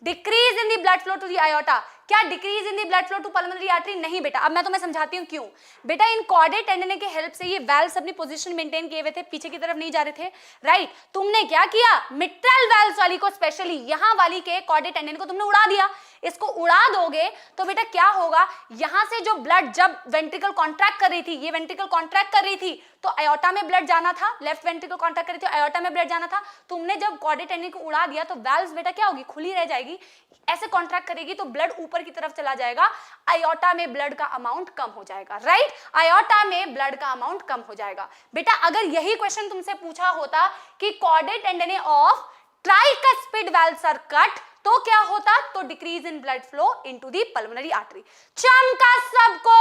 decrease in the blood flow to the aorta. क्या decrease in the blood flow to pulmonary artery? नहीं बेटा, अब मैं तुम्हें समझाती हूँ क्यों। बेटा इन कॉर्डेट टेंडिने के हेल्प से ये वेल्व्स अपनी पोजीशन मेंटेन किए हुए थे, पीछे की तरफ नहीं जा रहे थे, राइट। तुमने क्या किया, मिट्रल वेल्व्स वाली को, स्पेशली यहाँ वाली के कॉर्डेट टेंडिने को तुमने उड़ा दिया। इसको उड़ा दोगे तो बेटा क्या होगा, यहां से जो ब्लड जब वेंट्रिकल कॉन्ट्रैक्ट कर रही थी, ये वेंट्रिकल कॉन्ट्रैक्ट कर रही थी तो आयोटा में ब्लड जाना था, लेफ्ट वेंट्रिकल कॉन्ट्रैक्ट कर रही थी आयोटा में ब्लड जाना था। तुमने जब कॉर्डेट टेंडिने को उड़ा दिया तो वेल्व्स बेटा क्या होगी, खुली रह जाएगी, ऐसे कॉन्ट्रैक्ट करेगी तो ब्लड ऊपर की तरफ चला जाएगा, आयोटा में ब्लड का अमाउंट कम हो जाएगा, राइट। आयोटा में ब्लड का अमाउंट कम हो जाएगा। बेटा अगर यही क्वेश्चन तुमसे पूछा होता कि chordae tendineae of tricuspid valves are cut तो क्या होता, तो decrease in blood flow into the pulmonary artery. चमका सबको,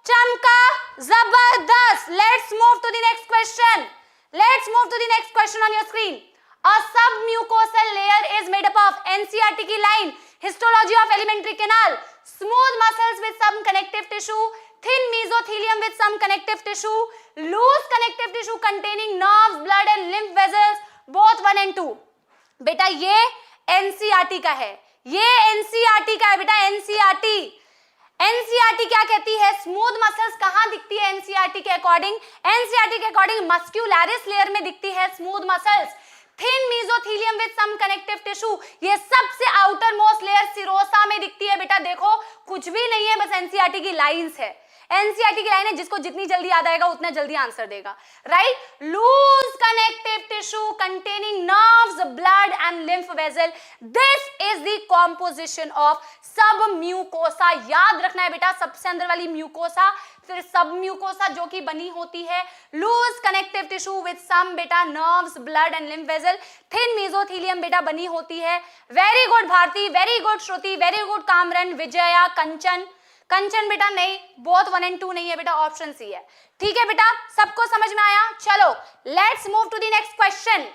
चमका जबरदस्त। Let's move to the next question, let's move to the next question on your screen. A submucosal layer is made up of NCERT की line, histology of elementary canal, smooth muscles with some connective tissue, thin mesothelium with some connective tissue, loose connective tissue containing nerves, blood and lymph vessels, both 1 and 2। बेटा ये NCERT का है, ये NCERT का है बेटा, NCERT. NCERT क्या कहती है, स्मूथ मसल्स कहां दिखती है एनसीईआरटी के अकॉर्डिंग, एनसीईआरटी के अकॉर्डिंग मस्क्यूलरिस लेयर में दिखती है smooth muscles. Thin mesothelium with some connective tissue, ये सबसे आउटर मोस्ट लेयर सिरोसा में दिखती है। बेटा देखो कुछ भी नहीं है, बस एनसीईआरटी की लाइंस है, एनसीईआरटी की लाइन है, जिसको जितनी जल्दी याद आएगा उतना जल्दी आंसर देगा, right. Loose connective tissue containing nerves, blood and lymph vessel, this is the composition of sub mucosa. याद रखना है बेटा, सबसे अंदर वाली म्यूकोसा, फिर सब म्यूकोसा जो कि बनी होती है loose connective tissue with some बेटा nerves, blood and lymph vessel, thin mesothelium बेटा बनी होती है। Very good Bharti, very good Shruti, very good Kamran, Vijaya, Kanchan. Kanchan बेटा नहीं, बोथ 1 and 2 नहीं है बेटा, ऑप्शन सी है। ठीक है बेटा, सबको समझ में आया? चलो let's move to the next question.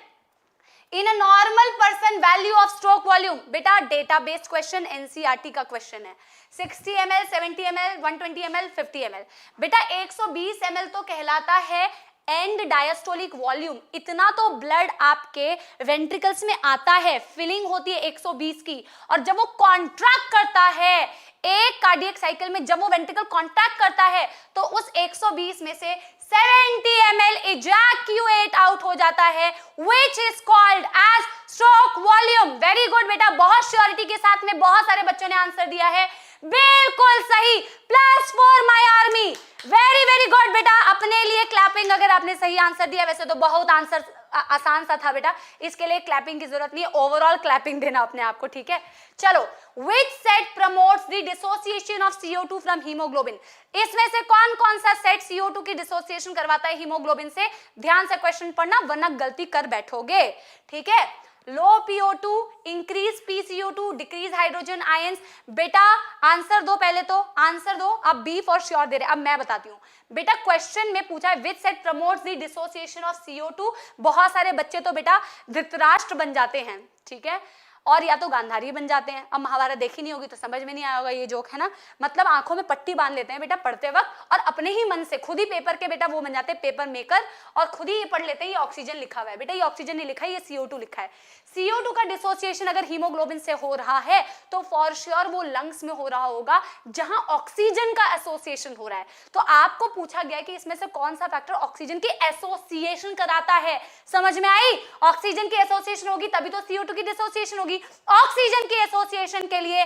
In a normal person value of stroke volume, बेटा डेटा बेस्ड क्वेश्चन, एनसीईआरटी का क्वेश्चन है। 60 ml, 70 ml, 120 ml, 50 ml। बेटा 120 ml तो कहलाता है एंड डायस्टोलिक वॉल्यूम, इतना तो ब्लड आपके वेंट्रिकल्स में आता है, फिलिंग होती है 120 की, और जब वो कॉन्ट्रैक्ट करता है एक कार्डियक साइकिल में, जब वो वेंट्रिकल कॉन्ट्रैक्ट करता है तो उस 120 में से 70 ml इजैक्यूएट आउट हो जाता है, which is called as stroke volume। Very good बेटा, बहुत श्योरिटी के साथ में बहुत सारे बच्चों ने आंसर दिया है, बिल्कुल सही, +4 my army. Very very good बेटा, अपने लिए क्लैपिंग अगर आपने सही आंसर दिया। वैसे तो बहुत आंसर आसान सा था बेटा, इसके लिए क्लैपिंग की जरूरत नहीं है, ओवरऑल क्लैपिंग देना अपने आप को, ठीक है। चलो, which set promotes the dissociation of CO2 from hemoglobin? इसमें से कौन कौन सा सेट CO2 की डिसोसिएशन करवाता है हीमोग्लोबिन से? ध्यान से क्वेश्चन पढ़ना वरना गलती कर बैठोगे, ठीक है। लो PO2, increase PCO2, decrease hydrogen ions. बेटा आंसर दो, पहले तो आंसर दो। अब बी फॉर श्योर दे रहे, अब मैं बताती हूँ बेटा। क्वेश्चन में पूछा है which set promotes the dissociation of CO2। बहुत सारे बच्चे तो बेटा धृतराष्ट्र बन जाते हैं, ठीक है, और या तो गांधारी बन जाते हैं। अब महाभारत देखी नहीं होगी तो समझ में नहीं आया होगा ये जोक, है ना। मतलब आंखों में पट्टी बांध लेते हैं बेटा पढ़ते वक्त, और अपने ही मन से खुद ही पेपर के बेटा वो बन जाते हैं पेपर मेकर, और खुद ही ये पढ़ लेते हैं ये ऑक्सीजन लिखा हुआ है। बेटा ये ऑक्सीजन नहीं लिखा है, ये CO2 लिखा है। CO2 का डिसोसिएशन अगर हीमोग्लोबिन से हो रहा है तो फॉर श्योर वो लंग्स में हो रहा होगा जहां ऑक्सीजन का एसोसिएशन हो रहा है। तो आपको पूछा गया कि इसमें से कौन सा फैक्टर ऑक्सीजन की एसोसिएशन कराता है। समझ में आई? ऑक्सीजन की एसोसिएशन होगी तभी तो CO2 की डिसोसिएशन होगी। ऑक्सीजन की एसोसिएशन के लिए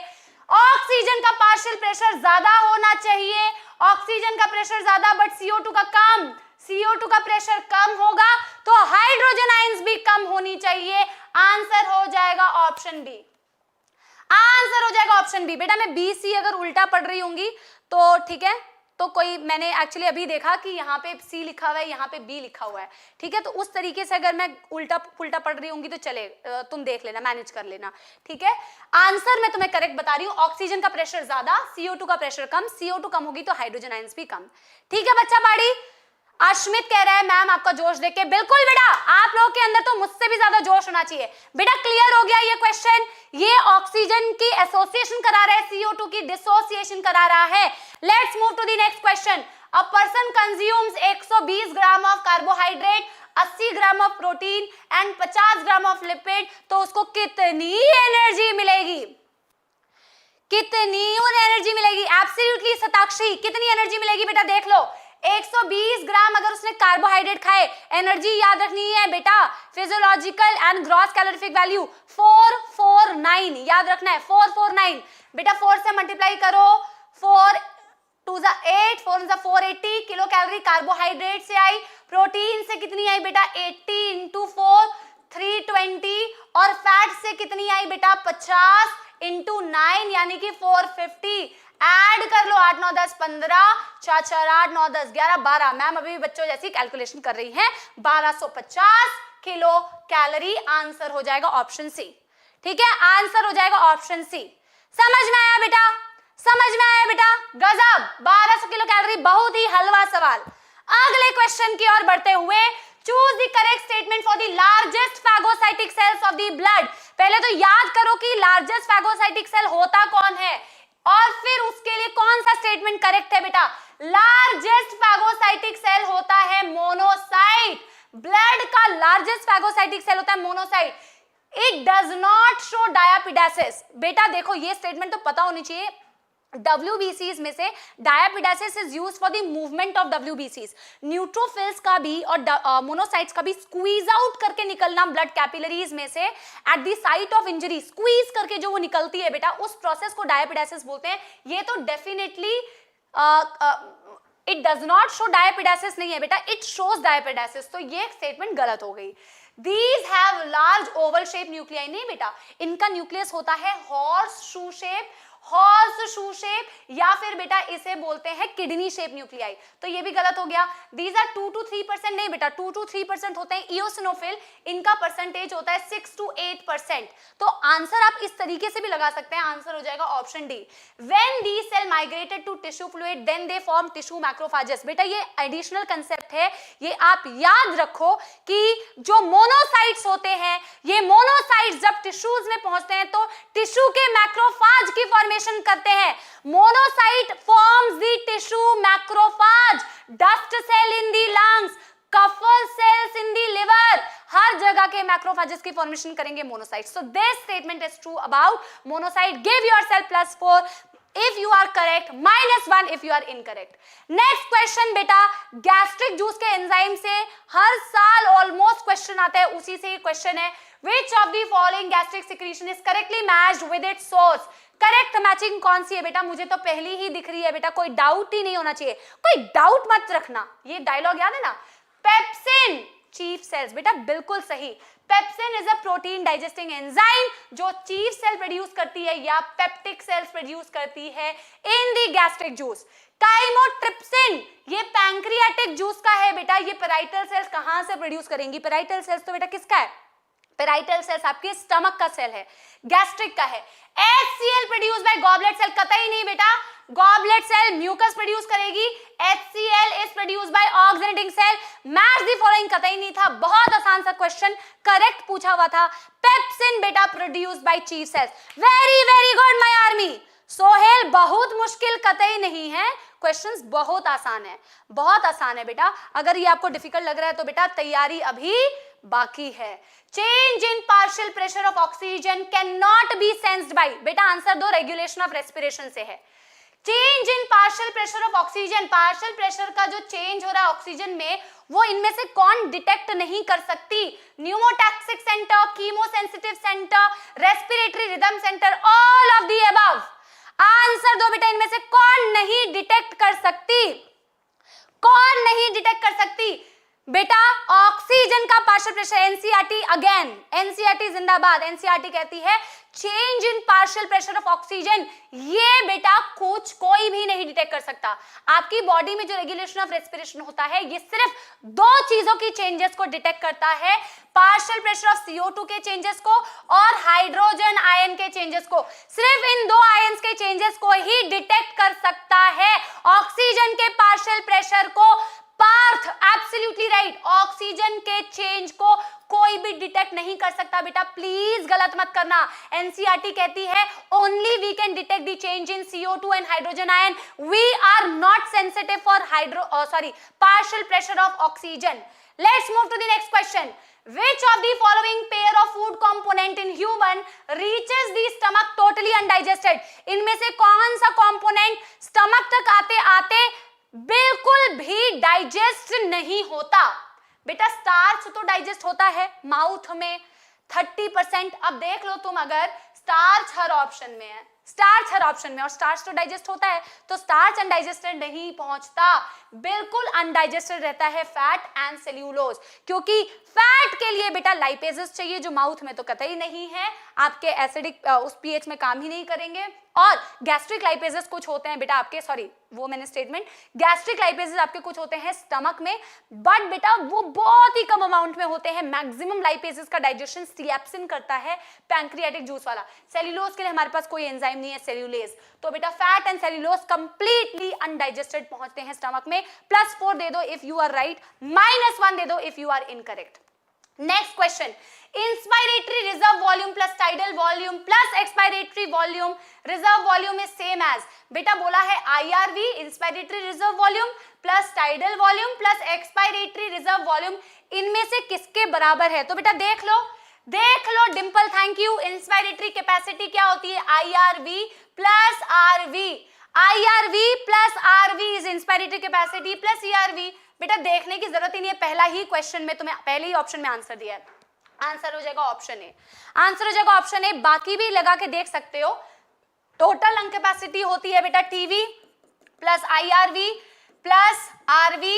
ऑक्सीजन का पार्शियल प्रेशर ज्यादा होना चाहिए, ऑक्सीजन का प्रेशर ज्यादा बट CO2 का कम। CO2 का प्रेशर कम होगा तो हाइड्रोजन आयंस भी कम होनी चाहिए। आंसर हो जाएगा ऑप्शन बी। आंसर हो जाएगा ऑप्शन बी। बेटा मैं BC अगर उल्टा पढ़ रही होंगी तो ठीक है, तो कोई मैंने एक्चुअली अभी देखा कि यहाँ पे C लिखा हुआ है, यहाँ पे B लिखा हुआ है, ठीक है। तो उस तरीके से अगर मैं उल्टा पुल्टा पढ़ रही होंगी तो चले, तुम देख लेना, मैनेज कर लेना, ठीक है। आंसर मैं तुम्हें करेक्ट बता रही हूँ। ऑक्सीजन का प्रेशर ज्यादा, CO2 का प्रेशर कम। CO2 कम होगी तो हाइड्रोजन आयंस भी कम, ठीक है बच्चा बाड़ी। अश्मित कह रहा है मैम आपका जोश देख के, बिल्कुल बेटा आप लोगों के अंदर तो मुझसे भी ज्यादा जोश होना चाहिए। बेटा क्लियर हो गया ये क्वेश्चन? ये ऑक्सीजन की एसोसिएशन करा रहा है, CO2 की डिसोसिएशन करा रहा है। Let's move to the next question. A person consumes 120 gram of carbohydrate, 80 gram of protein and 50 gram of lipid, तो उसको कितनी एनर्जी मिलेगी? कितनी एनर्जी मिलेगी? एब्सोल्युटली शताक्षी, कितनी एनर्जी मिलेगी बेटा देख लो। 120 ग्राम अगर उसने कार्बोहाइड्रेट खाए, एनर्जी याद रखनी है बेटा, physiological and gross calorific value 449, याद रखना है 449। बेटा 4 से मल्टीप्लाई करो, 4 2 8, 4 480 किलो कैलोरी कार्बोहाइड्रेट से आई। प्रोटीन से कितनी आई बेटा? 80 इंटू 4 320, और फैट से कितनी आई बेटा? 50 इंटू 9 यानी कि 450। ऐड कर लो 8 9 10 15, 4 4 8 9 10 11 12। मैम अभी भी बच्चों जैसी कैलकुलेशन कर रही हैं। 1250 किलो कैलोरी। आंसर हो जाएगा ऑप्शन सी, ठीक है। आंसर हो जाएगा ऑप्शन सी। समझ में आया बेटा? समझ में आया बेटा? गजब, 1200 किलो कैलोरी, बहुत ही हलवा सवाल। अगले क्वेश्चन की ओर बढ़ते हुए, choose the correct statement for the largest phagocytic cells of the blood. पहले तो याद करो कि लार्जेस्ट फैगोसाइटिक सेल होता कौन है, और फिर उसके लिए कौन सा स्टेटमेंट करेक्ट है बेटा। लार्जेस्ट फैगोसाइटिक सेल होता है मोनोसाइट। ब्लड का लार्जेस्ट फैगोसाइटिक सेल होता है monocyte. It does not show diapedesis. बेटा देखो ये स्टेटमेंट तो पता होनी चाहिए। WBCs में से diapedesis is used for the movement of WBCs। Neutrophils का भी और मोनोसाइट्स का भी स्क्वीज आउट करके निकलना ब्लड कैपिलरीज में से at the site of injury, squeeze करके जो वो निकलती है बेटा, उस प्रोसेस को डायापिडासिस बोलते हैं। ये तो definitely it does not show diapedesis नहीं है बेटा, इट शोज डायापिडासिस। तो ये स्टेटमेंट गलत हो गई। These have large oval shape nuclei, नहीं बेटा, इनका न्यूक्लियस होता है horse shoe shape, horse shoe shape, या फिर बेटा इसे बोलते हैं किडनी शेप न्यूक्लियाई। तो ये भी गलत हो गया। These are 2 to 3%, नहीं बेटा 2 to 3% होते हैं इओसिनोफिल, इनका परसेंटेज होता है 6 to 8%। तो आंसर आप इस तरीके से भी लगा सकते हैं। आंसर हो जाएगा option D. When these cell migrated to tissue fluid, then they form tissue macrophages। बेटा ये एडिशनल कंसेप्ट है, ये आप याद रखो कि जो मोनोसाइट्स होते हैं, ये मोनोसाइट्स जब टिश्यूज में पहुंचते हैं तो टिश्यू के मैक्रोफाज की फॉर्मेशन करते हैं। Monocyte forms the tissue macrophage, dust cell in the lungs, Kupffer cells in the liver, हर जगह के मैक्रोफाजेस की फॉर्मेशन करेंगे monocytes. So this statement is true about monocyte. Give yourself +4 if you are correct, -1 if you are incorrect. Next question बेटा, gastric juice के enzyme से हर साल almost question आता है, उसी से क्वेश्चन है। Which of the following gastric secretion is correctly matched with its source? Correct matching कौन सी है बेटा? मुझे तो पहली ही दिख रही है बेटा, कोई डाउट ही नहीं होना चाहिए, कोई डाउट मत रखना। ये डायलॉग याद है ना, पेप्सिन चीफ सेल्स। बेटा बिल्कुल सही, pepsin is a protein digesting enzyme जो चीफ सेल प्रोड्यूस करती है या पेप्टिक सेल्स प्रोड्यूस करती है in the gastric juice. Chymotrypsin ये पैंक्रियाटिक जूस का है बेटा, ये पेराइटल सेल्स कहां से प्रोड्यूस करेंगी? पेराइटल सेल्स तो बेटा किसका है? पेराइटल सेल्स आपकी स्टमक का सेल है, गैस्ट्रिक का है। HCl produce by goblet cell, कतई नहीं बेटा, गॉबलेट सेल म्यूकस प्रोड्यूस करेगी, HCl is produce by oxyntic cell. Match the following कतई नहीं था, बहुत आसान सा क्वेश्चन, करेक्ट पूछा हुआ था। पेप्सिन बेटा produce by chief cells, very very good my army. Sohail बहुत मुश्किल कतई नहीं है, क्वेश्चंस बहुत आसान है, बहुत आसान है बेटा। अगर ये आपको डिफिकल्ट लग रहा है तो बेटा तैयारी अभी बाकी है। Change in partial pressure of oxygen can not be sensed by, बेटा आंसर दो, रेगुलेशन ऑफ रेस्पिरेशन से है। Change in partial pressure of oxygen, partial pressure का जो चेंज हो रहा है ऑक्सीजन में, वो इनमें से कौन डिटेक्ट नहीं कर सकती? Pneumotaxic centre, chemosensitive centre, respiratory rhythm centre, all of the above. Answer दो बेटा, इनमें से कौन नहीं डिटेक्ट कर सकती? कौन नहीं डिटेक्ट कर सकती बेटा? ऑक्सीजन का partial pressure, NCERT again, NCERT जिंदाबाद। एनसीईआरटी कहती है change in partial pressure of oxygen, ये बेटा कुछ कोई भी नहीं डिटेक्ट कर सकता। आपकी बॉडी में जो रेगुलेशन ऑफ रेस्पिरेशन होता है, ये सिर्फ दो चीजों की चेंजेस को डिटेक्ट करता है, पार्शियल प्रेशर ऑफ CO2 के चेंजेस को और हाइड्रोजन आयन के चेंजेस को। सिर्फ इन दो आयंस के चेंजेस को ही डिटेक्ट कर सकता है। ऑक्सीजन के पार्शियल प्रेशर को, पार्थ एब्सोल्युटली राइट, ऑक्सीजन के चेंज को कोई भी डिटेक्ट नहीं कर सकता बेटा, प्लीज गलत मत करना। एनसीईआरटी कहती है only we can detect the change in CO2 and hydrogen ion, we are not sensitive for partial pressure of oxygen. Let's move to the next question. Which of the following pair of food component in human reaches the stomach totally undigested? इनमें से कौन सा component stomach तक आते आते बिल्कुल भी digest नहीं होता? बेटा स्टार्च तो डाइजेस्ट होता है माउथ में 30%। अब देख लो तुम, अगर स्टार्च हर ऑप्शन में है, स्टार्च हर ऑप्शन में, और स्टार्च तो डाइजेस्ट होता है, तो स्टार्च अनडाइजेस्टेड नहीं पहुंचता, बिल्कुल अनडाइजेस्टेड रहता है फैट एंड सेल्यूलोज। क्योंकि फैट के लिए बेटा लाइपेजेस चाहिए, जो माउथ में तो कतई नहीं है, आपके एसिडिक उस पीएच में काम ही नहीं करेंगे। और गैस्ट्रिक लाइपेजेस कुछ होते हैं बेटा आपके, सॉरी वो मैंने स्टेटमेंट, गैस्ट्रिक लाइपेजेस आपके कुछ होते हैं स्टमक में, बट बेटा वो बहुत ही कम अमाउंट में होते हैं। मैक्सिमम लाइपेजेस का डाइजेशन स्टिएप्सिन करता है, पैंक्रियाटिक जूस वाला। सेल्यूलोज के लिए हमारे पास कोई एंजाइम नहीं है, सेल्यूलेज। तो बेटा fat and cellulose completely undigested पहुंचते हैं स्टमक में। +4 दे दो इफ यू आर राइट, -1 दे दो if you are incorrect. Next question, inspiratory reserve volume plus tidal volume plus expiratory volume reserve volume is same as, बेटा बोला है IRV, inspiratory reserve volume plus tidal volume plus expiratory reserve volume, इनमें से किसके बराबर है? तो बेटा देख लो Dimple, thank you. Inspiratory capacity क्या होती है? IRV plus RV, IRV plus RV is inspiratory capacity plus ERV। बेटा देखने की जरूरत ही नहीं है, पहला ही क्वेश्चन में तुम्हें पहले ही ऑप्शन में आंसर दिया है, आंसर हो जाएगा ऑप्शन ए, आंसर हो जाएगा ऑप्शन ए। बाकी भी लगा के देख सकते हो। टोटल लंग कैपेसिटी होती है बेटा TV plus IRV plus RV,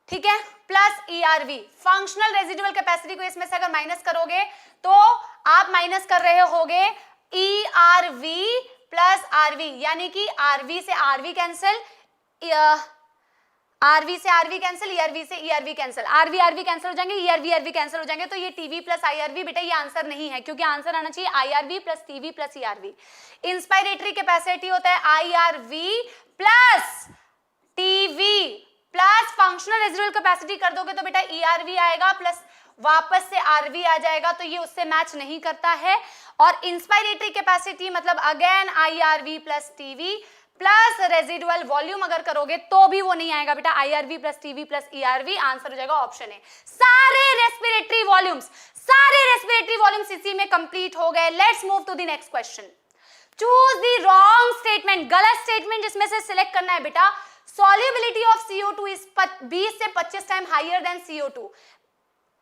ठीक है, plus ERV। Functional residual capacity को इसमें से अगर माइनस करोगे तो आप माइनस कर रहे होगे ERV प्लस RV, यानी कि RV से RV कैंसिल, RV से RV कैंसिल, ERV से ERV कैंसिल, RV कैंसिल हो जाएंगे, ERV कैंसिल हो जाएंगे, तो ये TV प्लस IRV, बेटा ये आंसर नहीं है, क्योंकि आंसर आना चाहिए IRV plus TV plus ERV। Inspiratory capacity होता है IRV plus TV plus functional residual capacity कर दोगे तो बेटा ERV आएगा प्लस वापस से RV आ जाएगा, तो ये उससे मैच नहीं करता है। और इंस्पायरेटरी कैपेसिटी मतलब again IRV plus TV plus residual volume अगर करोगे तो भी वो नहीं आएगा बेटा, IRV plus TV plus ERV, answer हो जाएगा ऑप्शन ए। सारे रेस्पिरेटरी वॉल्यूम्स इसी में कंप्लीट हो गए। Let's move to the next question. Choose the wrong statement, गलत स्टेटमेंट जिसमें से सिलेक्ट करना है बेटा। सॉल्युबिलिटी ऑफ CO2 इज 20 से 25 time higher than CO2,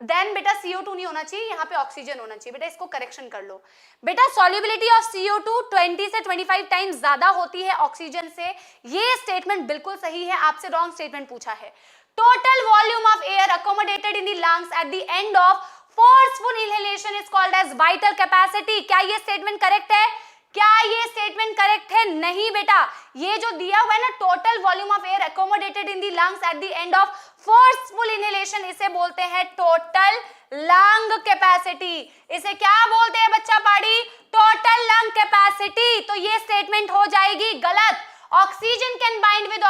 then बेटा CO2 नहीं होना चाहिए, यहाँ पे ऑक्सीजन होना चाहिए। बेटा इसको करेक्शन कर लो। बेटा सॉल्युबिलिटी ऑफ CO2 20 से 25 टाइम ज्यादा होती है ऑक्सीजन से, ये स्टेटमेंट बिल्कुल सही है। आपसे रॉन्ग स्टेटमेंट पूछा है। Total volume of air accommodated in the lungs at the end of forceful inhalation is called as vital capacity. क्या ये स्टेटमेंट करेक्ट है? क्या ये स्टेटमेंट करेक्ट है? नहीं बेटा, ये जो दिया हुआ है ना, total volume of air accommodated in the lungs at the end of forceful inhalation, इसे बोलते हैं टोटल लंग कैपेसिटी। इसे क्या बोलते हैं बच्चा पाड़ी? Total lung capacity. तो ये स्टेटमेंट हो जाएगी गलत। Oxygen can bind with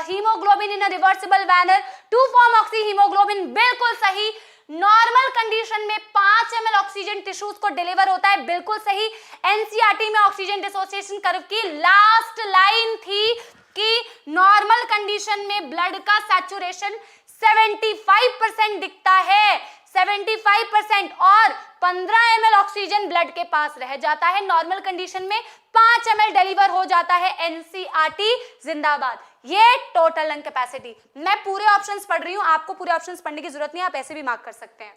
haemoglobin in a reversible manner to form oxyhaemoglobin, बिल्कुल सही। नॉर्मल कंडीशन में 5 ml ऑक्सीजन टिश्यूज को डिलीवर होता है, बिल्कुल सही। एनसीईआरटी में ऑक्सीजन डिसोसिएशन कर्व की लास्ट लाइन थी कि नॉर्मल कंडीशन में ब्लड का सैचुरेशन 75% दिखता है, 75%, और 15 ml ऑक्सीजन ब्लड के पास रह जाता है। नॉर्मल कंडीशन में 5 ml डिलीवर हो जाता है। एनसीईआरटी जिंदाबाद। ये टोटल लंग कैपेसिटी। मैं पूरे ऑप्शंस पढ़ रही हूं, आपको पूरे ऑप्शंस पढ़ने की जरूरत नहीं है, आप ऐसे भी मार्क कर सकते हैं।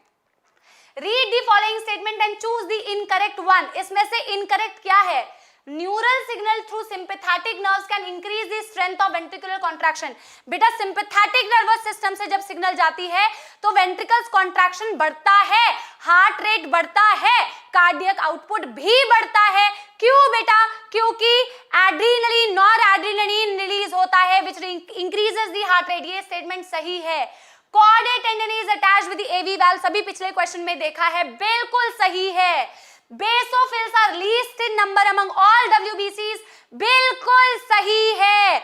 Read the following statement and choose the incorrect one. इसमें से इनकरेक्ट क्या है? Neural signal through sympathetic nerves can increase the strength of ventricular contraction. बेटा सिंपैथेटिक नर्वस सिस्टम से जब सिग्नल जाती है तो वेंट्रिकल्स कॉन्ट्रैक्शन बढ़ता है, हार्ट रेट बढ़ता है, कार्डियक आउटपुट भी बढ़ता है। क्यों बेटा? क्योंकि एड्रीनलिन, नॉरएड्रेनालिन रिलीज होता है which increases the heart rate. ये स्टेटमेंट सही है। Chordae tendon is attached with the AV valve, सभी पिछले क्वेश्चन में देखा है, बिल्कुल सही है। Basophils are least in number among all WBCs, बिल्कुल सही है।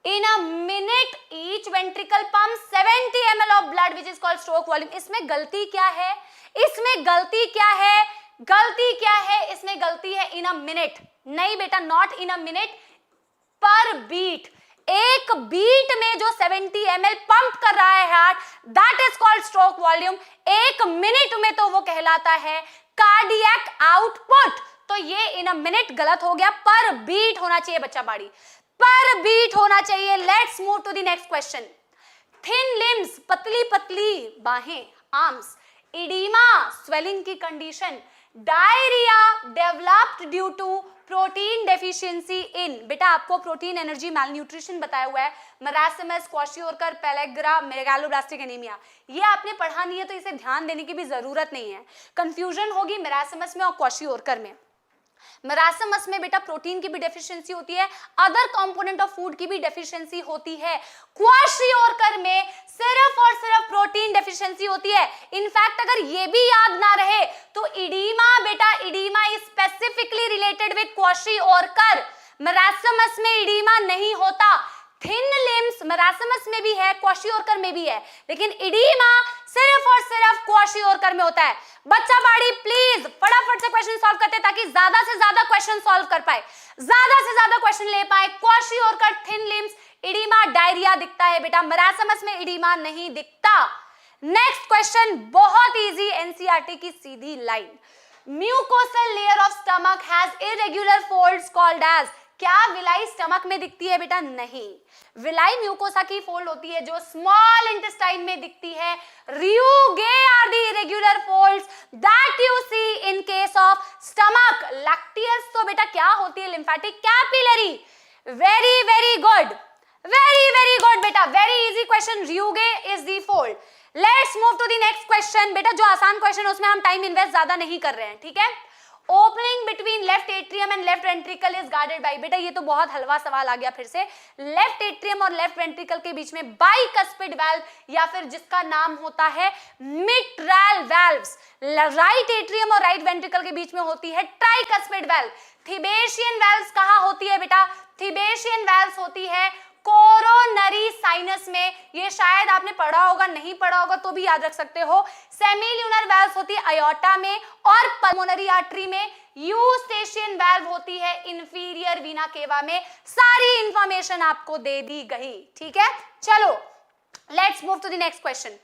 In a minute each ventricle pump 70 ml of blood which is called stroke volume. इसमें गलती क्या है? इसमें गलती क्या है? गलती क्या है? इसमें गलती है इन अ मिनट, नहीं बेटा, नॉट इन अ मिनट, पर बीट। एक बीट में जो 70 ml पंप कर रहा है heart, that is called stroke volume. एक मिनट में तो वो कहलाता है कार्डियक आउटपुट। तो ये इन अ मिनट गलत हो गया, पर बीट होना चाहिए बच्चा बाड़ी, पर बीट होना चाहिए। Let's move to the next question. Thin limbs, पतली पतली बाहें, आर्म्स, इडीमा, स्वेलिंग की condition, diarrhoea developed due to protein deficiency in. बेटा आपको प्रोटीन एनर्जी मैलन्यूट्रिशन बताया हुआ है, marasmus, kwashiorkor, pellagra, megaloblastic anaemia. ये आपने पढ़ा नहीं है तो इसे ध्यान देने की भी जरूरत नहीं है। कंफ्यूजन होगी मरासमस में और क्वाशियोरकर में। मरासमस में बेटा प्रोटीन की भी डेफिशिएंसी होती है, अदर कंपोनेंट ऑफ फूड की भी डेफिशिएंसी होती है। क्वाशियोरकर में सिर्फ और सिर्फ प्रोटीन डेफिशिएंसी होती है। इनफैक्ट अगर ये भी याद ना रहे तो इडीमा, बेटा oedema is specifically related with kwashiorkor. Marasmus में इडीमा नहीं होता। थिन लिम्स मरासमस में भी है, क्वाशियोरकर में भी है, लेकिन इडीमा सिर्फ और सिर्फ क्वाशियोरकर में होता है। बच्चा बाड़ी प्लीज फटाफट से क्वेश्चन सॉल्व करते ताकि ज्यादा से ज्यादा क्वेश्चन सॉल्व कर पाए, ज्यादा से ज्यादा क्वेश्चन ले पाए। Kwashiorkor, thin limbs, oedema, diarrhoea दिखता है बेटा, मरासमस में इडीमा नहीं दिखता। नेक्स्ट क्वेश्चन बहुत इजी, एनसीईआरटी की सीधी line. Mucosal layer of stomach has irregular folds called as. क्या विलाई स्टमक में दिखती है बेटा? नहीं, विलाई म्यूकोसा की फोल्ड होती है जो स्मॉल इंटेस्टाइन में दिखती है। Rugae are the irregular folds that you see in case of stomach. Lacteals तो बेटा क्या होती है? Lymphatic capillary. Very very good, very very good बेटा, very easy question. Rugae is the fold. Let's move to the next question. बेटा जो आसान question है उसमें हम टाइम इन्वेस्ट ज्यादा नहीं कर रहे हैं, ठीक है। Opening between left atrium and left ventricle is guarded by. बेटा ये तो बहुत हलवा सवाल आ गया फिर से। लेफ्ट एट्रियम और लेफ्ट वेंट्रिकल के बीच में बाइकस्पिड वाल्व या फिर जिसका नाम होता है मिट्रल वाल्व्स। राइट एट्रियम और राइट वेंट्रिकल के बीच में होती है ट्राइकस्पिड वाल्व। थिबेशियन वाल्व्स कहां होती है बेटा? थिबेशियन वाल्व्स होती है कोरोनरी साइनस में। ये शायद आपने पढ़ा होगा, नहीं पढ़ा होगा तो भी याद रख सकते हो। सेमील्यूनर वाल्व्स होती है अयोर्टा में और पल्मोनरी आर्टरी में। यूस्टेशियन वाल्व होती है इंफीरियर वीना केवा में। सारी इंफॉर्मेशन आपको दे दी गई, ठीक है। चलो let's move to the next question.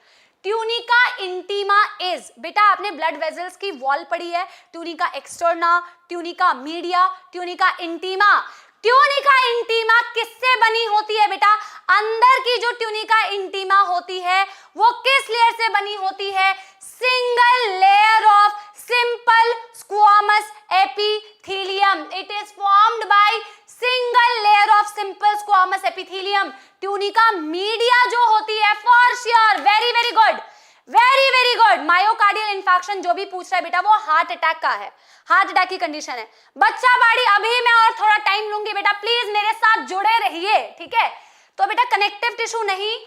Tunica intima is. बेटा आपने ब्लड वेजल्स की वॉल पढ़ी है, tunica externa, tunica media, tunica intima. Tunica intima किससे बनी होती है बेटा? अंदर की जो ट्यूनिका इंटीमा होती है वो किस लेयर से बनी होती है? Single layer of simple squamous epithelium. It is formed by single layer of simple squamous epithelium. Tunica media जो होती है for sure, very very good, very very good. Myocardial infarction जो भी पूछ रहा है बेटा वो हार्ट अटैक का है, हार्ट अटैक की कंडीशन है। बच्चा बाड़ी अभी मैं और थोड़ा टाइम लूंगी बेटा, प्लीज मेरे साथ जुड़े रहिए, ठीक है। तो बेटा कनेक्टिव टिश्यू नहीं,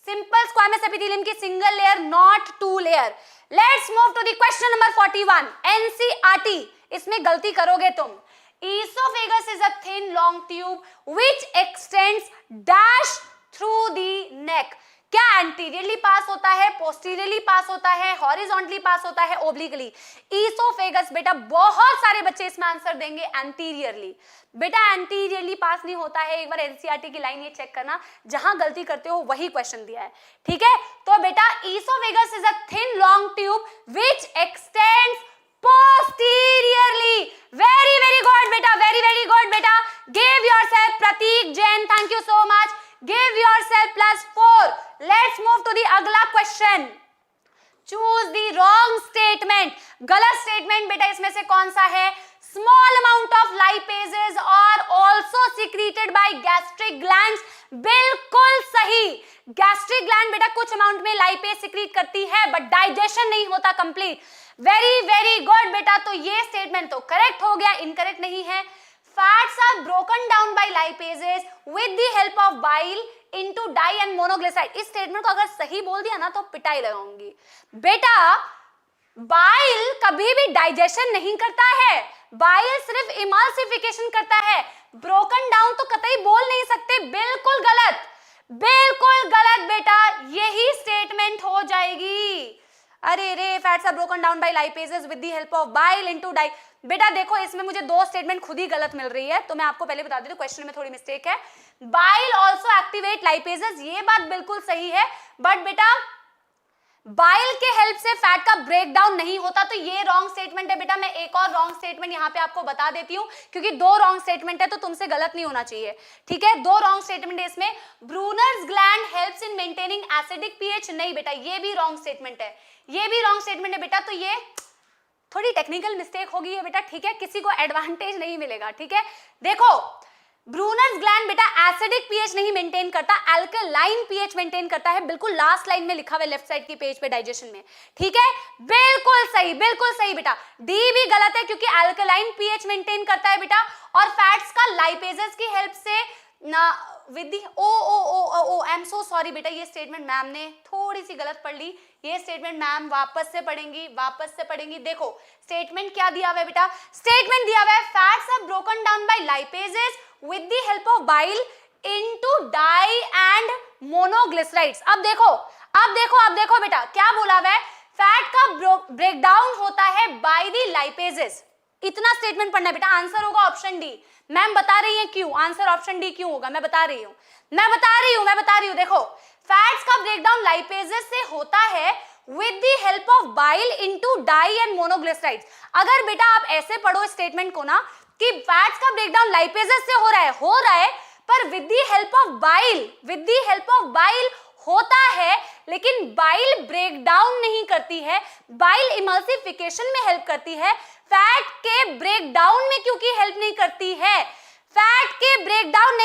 सिंपल स्क्वामस एपिथेलियम की single layer, not two layer. Let's move to the question number 41, NCERT. इसमें गलती करोगे तुम। Esophagus is a thin long tube which extends dash through the neck. क्या एंटीरियरली पास होता है, पोस्टीरियरली पास होता है, हॉरिजॉन्टली पास होता है, ओब्लिकली? ईसोफेगस बेटा बहुत सारे बच्चे इसमें आंसर देंगे एंटीरियरली। बेटा एंटीरियरली पास नहीं होता है, एक बार एनसीईआरटी की लाइन ये चेक करना, जहां गलती करते हो वही क्वेश्चन दिया है, ठीक है? तो बेटा oesophagus is a thin long tube which x tends posteriorly. Very good बेटा, very good बेटा. Give yourself Pratik Jain, thank you so much. Give yourself +4. Let's move to the अगला question. Choose the wrong statement. गलत statement बेटा इसमें से कौन सा है? Small amount of lipases are also secreted by gastric glands. बिल्कुल सही। गैस्ट्रिक ग्लैंड बेटा कुछ अमाउंट में लाइपेज सिक्रीट करती है, बट डाइजेशन नहीं होता कंप्लीट। वेरी गुड बेटा, तो ये स्टेटमेंट तो करेक्ट हो गया, इनकरेक्ट नहीं है। Fats are broken down by lipases with the help of bile into di and monoglyceride. इस स्टेटमेंट को अगर सही बोल दिया ना तो पिटाई लगाऊंगी। बेटा बाइल कभी भी डाइजेशन नहीं करता है, बाइल सिर्फ इमल्सिफिकेशन करता है। ब्रोकन डाउन तो कतई बोल नहीं सकते, बिल्कुल गलत बेटा, यही स्टेटमेंट हो जाएगी। अरे रे, fats are broken down by lipases with the help of bile into di. बेटा देखो इसमें मुझे दो स्टेटमेंट खुद ही गलत मिल रही है, तो मैं आपको पहले बता देती हूँ, क्वेश्चन में थोड़ी मिस्टेक है। बाइल आल्सो एक्टिवेट लाइपेजेस, ये बात बिल्कुल सही है, बट बेटा बाइल के हेल्प से फैट का ब्रेक डाउन नहीं होता, तो ये रॉन्ग स्टेटमेंट है। बेटा मैं एक और रॉन्ग स्टेटमेंट यहाँ पे आपको बता देती हूँ, क्योंकि दो रॉन्ग स्टेटमेंट है तो तुमसे गलत नहीं होना चाहिए, ठीक है? दो रॉन्ग स्टेटमेंट है इसमें। Brunner's gland helps in maintaining acidic pH, नहीं बेटा ये भी रॉन्ग स्टेटमेंट है, ये भी रॉन्ग स्टेटमेंट है बेटा। तो ये थोड़ी टेक्निकल मिस्टेक होगी है बेटा, ठीक है? किसी को एडवांटेज नहीं मिलेगा, ठीक है? देखो ब्रूनर्स ग्लैंड बेटा एसिडिक पीएच नहीं मेंटेन करता, अल्कलाइन पीएच मेंटेन करता है, बिल्कुल लास्ट लाइन में लिखा हुआ है लेफ्ट साइड की पेज पे डाइजेशन में, ठीक है? बिल्कुल सही बेटा। डी भी गलत है क्योंकि अल्कलाइन पीएच मेंटेन करता है बेटा, और फैट्स का लाइपेजेस की हेल्प से ना with I am so sorry बेटा, ये स्टेटमेंट मैम ने थोड़ी सी गलत पढ़ ली, ये स्टेटमेंट मैम वापस से पढ़ेंगी। देखो स्टेटमेंट क्या दिया हुआ है बेटा, स्टेटमेंट दिया हुआ है fats are broken down by lipases with the help of bile into di and monoglycerides। अब देखो बेटा क्या बोला हुआ है, फैट का ब्रेकडाउन होता है बाय द लाइपेजेस। इतना स्टेटमेंट पढ़ना है बेटा, आंसर होगा ऑप्शन डी। मैम बता रही है क्यों आंसर ऑप्शन डी क्यों होगा, मैं बता रही हूँ। देखो फैट्स का ब्रेकडाउन लाइपेजेस से होता है with the help of bile into di and monoglycerides। अगर बेटा आप ऐसे पढ़ो स्टेटमेंट को ना कि फैट्स का ब्रेकडाउन लाइपेजेस से हो रहा है, पर with the help of bile होता है, लेकिन बाइल ब्रेकडाउन नहीं करती है, बाइल इमल्सिफिकेशन में हेल्प करती है। फैट के ब्रेकडाउन में क्योंकि हेल्प नहीं करती है, फैट के ब्रेकडाउन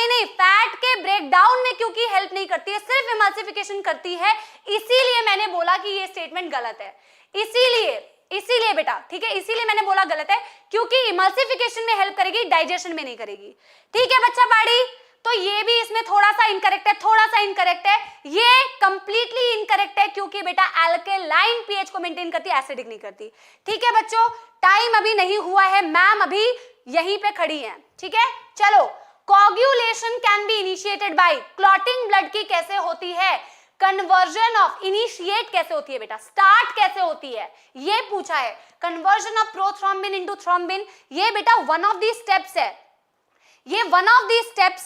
में क्योंकि हेल्प नहीं करती है, सिर्फ इमल्सिफिकेशन करती है। इसीलिए मैंने बोला कि ये स्टेटमेंट गलत है, इसीलिए बेटा, ठीक है? इसीलिए मैंने बोला गलत है, क्योंकि इमल्सिफिकेशन में हेल्प करेगी, डाइजेशन में नहीं करेगी, ठीक है बच्चा पाड़ी? तो ये भी इसमें थोड़ा सा इनकरेक्ट है, ये कंप्लीटली इनकरेक्ट है, क्योंकि बेटा अल्कलाइन पीएच को मेंटेन करती है, एसिडिक नहीं करती, ठीक है बच्चों? टाइम अभी नहीं हुआ है, मैम अभी यहीं पे खड़ी हैं, ठीक है? चलो, coagulation can be initiated by, clotting blood की कैसे होती है, कन्वर्जन ऑफ, इनिशिएट कैसे होती है बेटा, स्टार्ट कैसे होती है, ये पूछा है। Conversion of prothrombin into thrombin, ये बेटा वन ऑफ दी स्टेप्स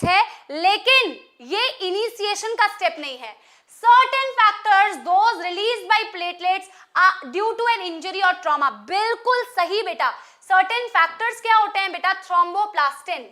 है, लेकिन ये इनिशिएशन का स्टेप नहीं है। Certain factors those released by platelets due to an injury और ट्रॉमा, बिल्कुल सही बेटा। सर्टेन फैक्टर्स क्या होते हैं बेटा, थ्रोम्बोप्लास्टिन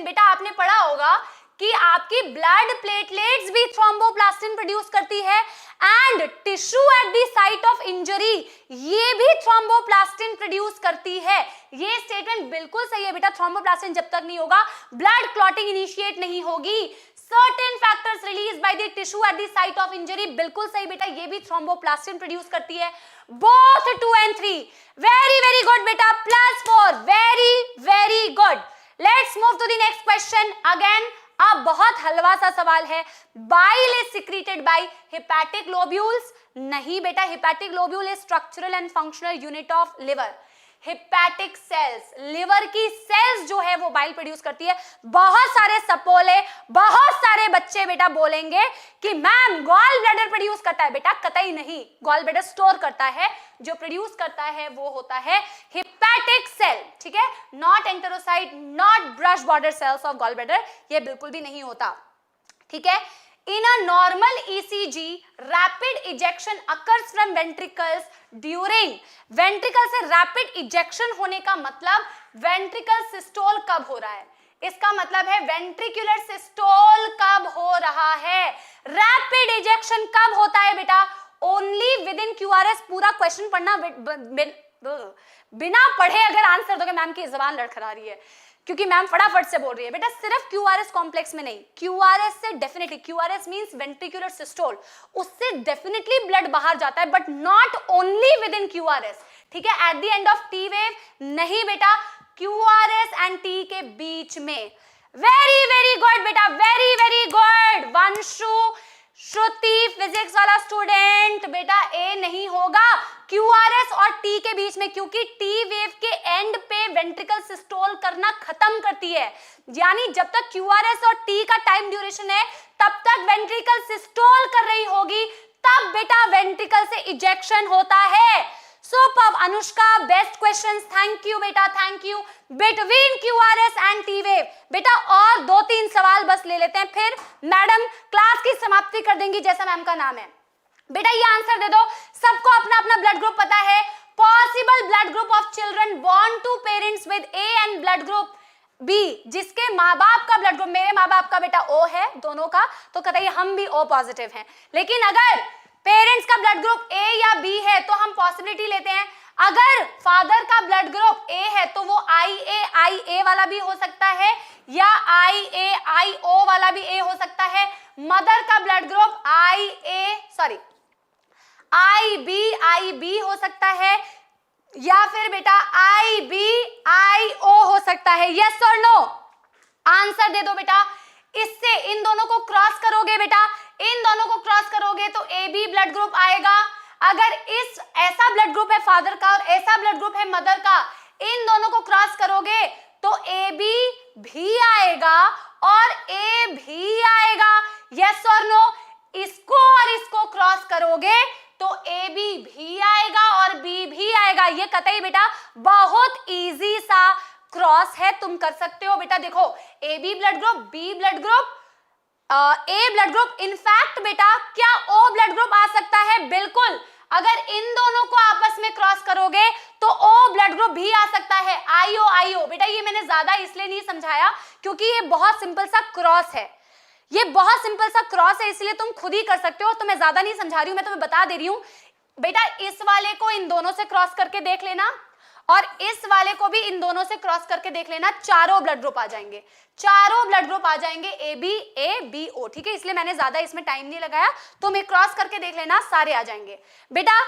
बेटा आपने पढ़ा होगा कि आपकी ब्लड प्लेटलेट्स भी थ्रोम्बोप्लास्टिन प्रोड्यूस करती है, and tissue at the site of injury ये भी थ्रोम्बोप्लास्टिन प्रोड्यूस करती है। ये स्टेटमेंट बिल्कुल सही है बेटा, थ्रोम्बोप्लास्टिन जब तक नहीं होगा ब्लड क्लॉटिंग इनिशिएट नहीं होगी। Certain factors release by the tissue at the site of injury, बिल्कुल सही बेटा, ये भी थ्रोम्बोप्लास्टिन प्रोड्यूस करती है। बोथ 2 and 3 वेरी गुड बेटा, +4 very good. Let's move to the next question. Again आप बहुत कड़वा सा सवाल है। Bile is secreted by hepatic lobules, नहीं बेटा, hepatic lobule is structural and functional unit of liver. Hepatic cells, liver की सेल्स जो है वो बाइल प्रोड्यूस करती है। बहुत सारे सपोले, बहुत सारे बच्चे बेटा बोलेंगे कि मैम गॉल ब्लैडर प्रोड्यूस करता है, बेटा कतई नहीं, गॉल ब्लैडर स्टोर करता है, जो प्रोड्यूस करता है वो होता है हेपेटिक सेल, ठीक है, not enterocyte, not brush border cells of gall bladder, ये बिल्कुल भी नहीं होता, ठीक है। In a normal ECG, rapid ejection occurs from ventricles during, ventricle से rapid ejection होने का मतलब ventricle systole कब हो रहा है, इसका मतलब है ventricular systole कब हो रहा है। rapid ejection कब होता है बेटा, only within QRS। पूरा क्वेश्चन पढ़ना, बिना पढ़े अगर आंसर दोगे मैम की जबान लड़खड़ा रही है, क्योंकि मैम फटाफट से बोल रही है बेटा, सिर्फ क्यूआरएस कॉम्प्लेक्स में नहीं, क्यूआरएस से definitely, QRS means ventricular systole, उससे डेफिनेटली ब्लड बाहर जाता है, but not only with in QRS, ठीक है, eight the end of T wave नहीं बेटा, क्यूआरएस एंड टी के बीच में। वेरी वेरी गुड बेटा, वेरी वेरी गुड वंशु, श्रुति फिजिक्स वाला स्टूडेंट, बेटा ए नहीं होगा, क्यूआरएस और टी के बीच में, क्योंकि टी वेव के एंड पे वेंट्रिकल सिस्टोल करना खत्म करती है, यानी जब तक क्यूआरएस और टी का टाइम ड्यूरेशन है तब तक वेंट्रिकल सिस्टोल कर रही होगी, तब बेटा वेंट्रिकल से इजेक्शन होता है। Superb Anushka, best questions, thank you बेटा, thank you. Between QRS and T wave बेटा और 2-3 सवाल बस ले लेते हैं, फिर मैडम क्लास की समाप्ति कर देंगी, जैसा मैम का नाम है। बेटा ये आंसर दे दो, सबको अपना अपना ब्लड ग्रुप पता है। Possible blood group of children born to parents with A and blood group B, जिसके माँ बाप का ब्लड ग्रुप, मेरे माँ बाप का बेटा ओ है दोनों का, तो कतई हम भी ओ पॉजिटिव हैं, लेकिन अगर पेरेंट्स का ब्लड ग्रुप ए या बी है तो हम पॉसिबिलिटी लेते हैं, अगर फादर का ब्लड ग्रुप ए है तो वो आई ए वाला भी हो सकता है, या आई ओ वाला भी ए हो सकता है। मदर का ब्लड ग्रुप आई बी हो सकता है, या फिर बेटा आई ओ हो सकता है। यस और नो, आंसर दे दो बेटा। इससे इन दोनों को क्रॉस करोगे बेटा, इन दोनों को क्रॉस करोगे तो ए बी ब्लड ग्रुप आएगा। अगर इस ऐसा ब्लड ग्रुप है फादर का और ऐसा ब्लड ग्रुप है मदर का, इन दोनों को क्रॉस करोगे तो ए बी भी आएगा और ए भी आएगा। यस और नो, इसको और इसको क्रॉस करोगे तो ए बी भी आएगा और बी भी आएगा। ये कतई बेटा बहुत इजी सा क्रॉस है, तुम कर सकते हो बेटा। देखो A B blood group, B blood group, A blood group, in fact बेटा क्या ओ ब्लड ग्रुप आ सकता है? बिल्कुल, अगर इन दोनों को आपस में क्रॉस करोगे तो ओ ब्लड ग्रुप भी आ सकता है, आईओ। बेटा ये मैंने ज्यादा इसलिए नहीं समझाया क्योंकि ये बहुत सिंपल सा क्रॉस है, ये बहुत सिंपल सा क्रॉस है, इसलिए तुम खुद ही कर सकते हो, तो मैं ज्यादा नहीं समझा रही हूं, मैं तुम्हें बता दे रही हूं। बेटा इस वाले को इन दोनों से क्रॉस करके देख लेना और इस वाले को भी इन दोनों से क्रॉस करके देख लेना, चारों ब्लड ग्रुप आ जाएंगे, चारों ब्लड ग्रुप आ जाएंगे, ए बी ओ, ठीक है। इसलिए मैंने ज्यादा इसमें टाइम नहीं लगाया, तुम एक क्रॉस करके देख लेना, सारे आ जाएंगे। बेटा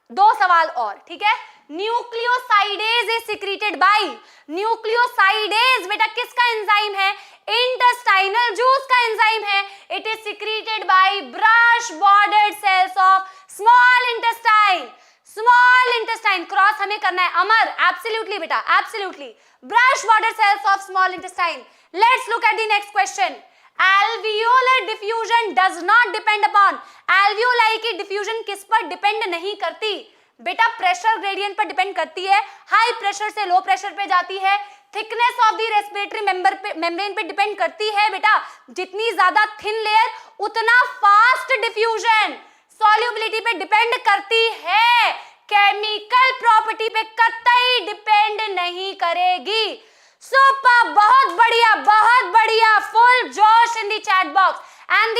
2 सवाल और, ठीक है। Nucleosidase is secreted by, nucleosidase बेटा किसका एंजाइम है? इंटेस्टाइनल जूस का एंजाइम है। It is secreted by brush bordered cells of small intestine. Small intestine cross हमें करना है, अमर, एब्सोल्युटली बेटा, absolutely. Brush border cells of small intestine. Let's look at the next question. Alveolar diffusion does not depend upon, alveoli की diffusion किस पर depend नहीं करती? बेटा प्रेशर ग्रेडियंट पर डिपेंड करती है, हाई प्रेशर से लो प्रेशर पे जाती है, thickness of the respiratory membrane पे डिपेंड करती है। बेटा जितनी ज्यादा थिन लेयर उतना फास्ट डिफ्यूजन, सॉल्युबिलिटी पे डिपेंड करती है, केमिकल प्रॉपर्टी पे कतई डिपेंड नहीं करेगी। सुपर, बहुत बढ़िया, फुल जोश इन the chat box. And the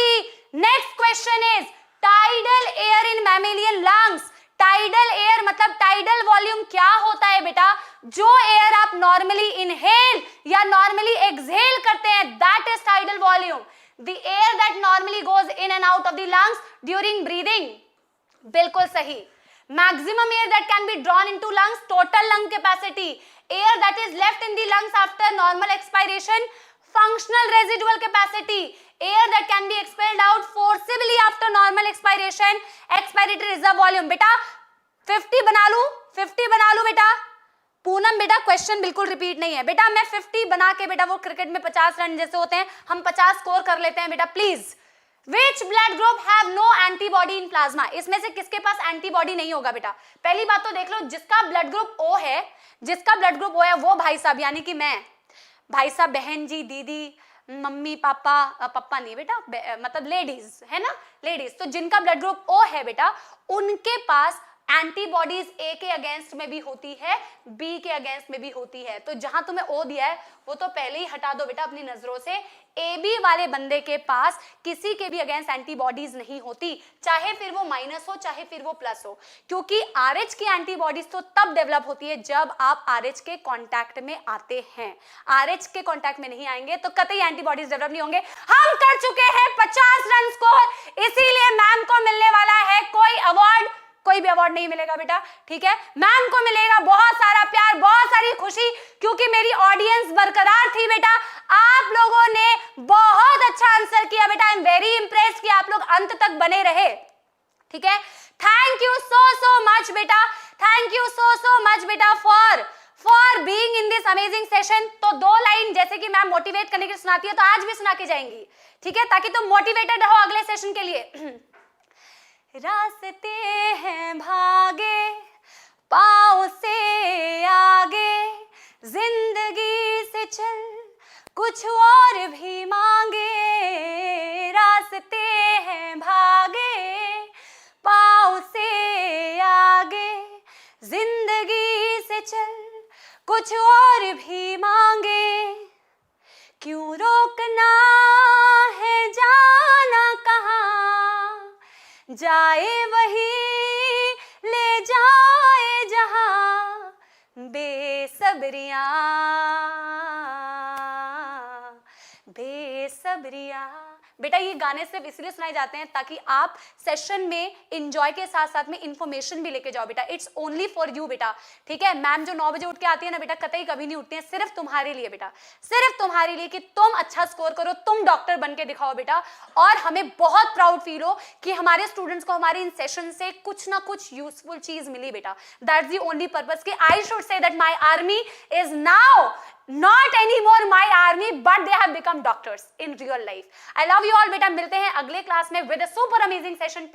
next question is tidal air in mammalian lungs. Tidal air मतलब टाइडल वॉल्यूम क्या होता है बेटा? जो एयर आप नॉर्मली इनहेल या नॉर्मली एक्सहेल करते हैं, that is tidal volume. The air that normally goes in and out of the lungs during breathing, बिल्कुल सही। Maximum air that can be drawn into lungs, total lung capacity. Air that is left in the lungs after normal expiration, functional residual capacity. Air that can be expelled out forcibly after normal expiration, expiratory reserve volume. बेटा 50 बना लूं, 50 बना लूं बेटा। पूनम बेटा question बिल्कुल repeat नहीं है बेटा, मैं 50 बना के बेटा, वो क्रिकेट में 50 रन जैसे होते हैं, हम 50 स्कोर कर लेते हैं बेटा please. Which blood group have no antibody in plasma? इसमें से किसके पास एंटीबॉडी नहीं होगा बेटा? पहली बात तो देख लो, जिसका ब्लड ग्रुप O है, जिसका ब्लड ग्रुप O है वो भाई साहब यानी कि मैं, भाई साहब, बहन जी, दीदी, मम्मी, पापा, पापा नहीं बेटा, मतलब लेडीज है ना, लेडीज, तो जिनका ब्लड ग्रुप O है बेटा, उनके पास एंटीबॉडीज ए के अगेंस्ट में भी होती है, बी के अगेंस्ट में भी होती है। तो जहां तुम्हें ओ दिया है वो तो पहले ही हटा दो बेटा अपनी नजरों से। ए बी वाले बंदे के पास किसी के भी अगेंस्ट एंटीबॉडीज नहीं होती, चाहे फिर वो माइनस हो चाहे फिर वो प्लस हो, क्योंकि आरएच की एंटीबॉडीज तो तब डेवलप होती है जब आप आरएच के कांटेक्ट में आते हैं। आरएच के कांटेक्ट में नहीं आएंगे तो कतई एंटीबॉडीज डेवलप नहीं होंगे। हम कर चुके हैं 50 रन स्कोर, इसीलिए मैम को मिलने वाला है कोई अवार्ड, कोई भी अवार्ड नहीं मिलेगा बेटा, ठीक है। मैम को मिलेगा बहुत सारा प्यार, बहुत सारी खुशी, क्योंकि मेरी ऑडियंस बरकरार थी बेटा। आप लोगों ने बहुत अच्छा आंसर किया बेटा, आई एम वेरी इंप्रेस्ड कि आप लोग अंत तक बने रहे, ठीक है। थैंक यू सो मच बेटा, थैंक यू सो मच बेटा for being in this amazing session. तो 2 लाइन जैसे कि मैम मोटिवेट करने के लिए सुनाती है तो आज भी सुना के जाएंगी, ठीक है, ताकि तुम मोटिवेटेड रहो अगले सेशन के लिए। रास्ते हैं भागे पाँव से आगे, जिंदगी से चल कुछ और भी मांगे। रास्ते हैं भागे पाँव से आगे, जिंदगी से चल कुछ और भी मांगे। क्यों रोकना है जाना कहाँ, जाए वही ले जाए जहां, बेसब्रियां बेसब्रियां। बेटा ये गाने सिर्फ इसलिए सुनाए जाते हैं ताकि आप सेशन में एंजॉय के साथ साथ में इंफॉर्मेशन भी लेके जाओ बेटा। इट्स ओनली फॉर यू बेटा, ठीक है। मैम जो 9 बजे उठ के आती है ना बेटा, कतई कभी नहीं उठती है, सिर्फ तुम्हारे लिए बेटा, सिर्फ तुम्हारे लिए, कि तुम अच्छा स्कोर करो, तुम डॉक्टर बन के दिखाओ बेटा। और हमें बहुत प्राउड फील हो कि हमारे स्टूडेंट्स को हमारे इन सेशन से कुछ ना कुछ यूजफुल चीज मिली बेटा। दैट्स द ओनली पर्पस कि I should say that my army is now not anymore my army but they have become doctors in real life. I love you all बेटा, मिलते हैं अगले क्लास में with a super amazing session.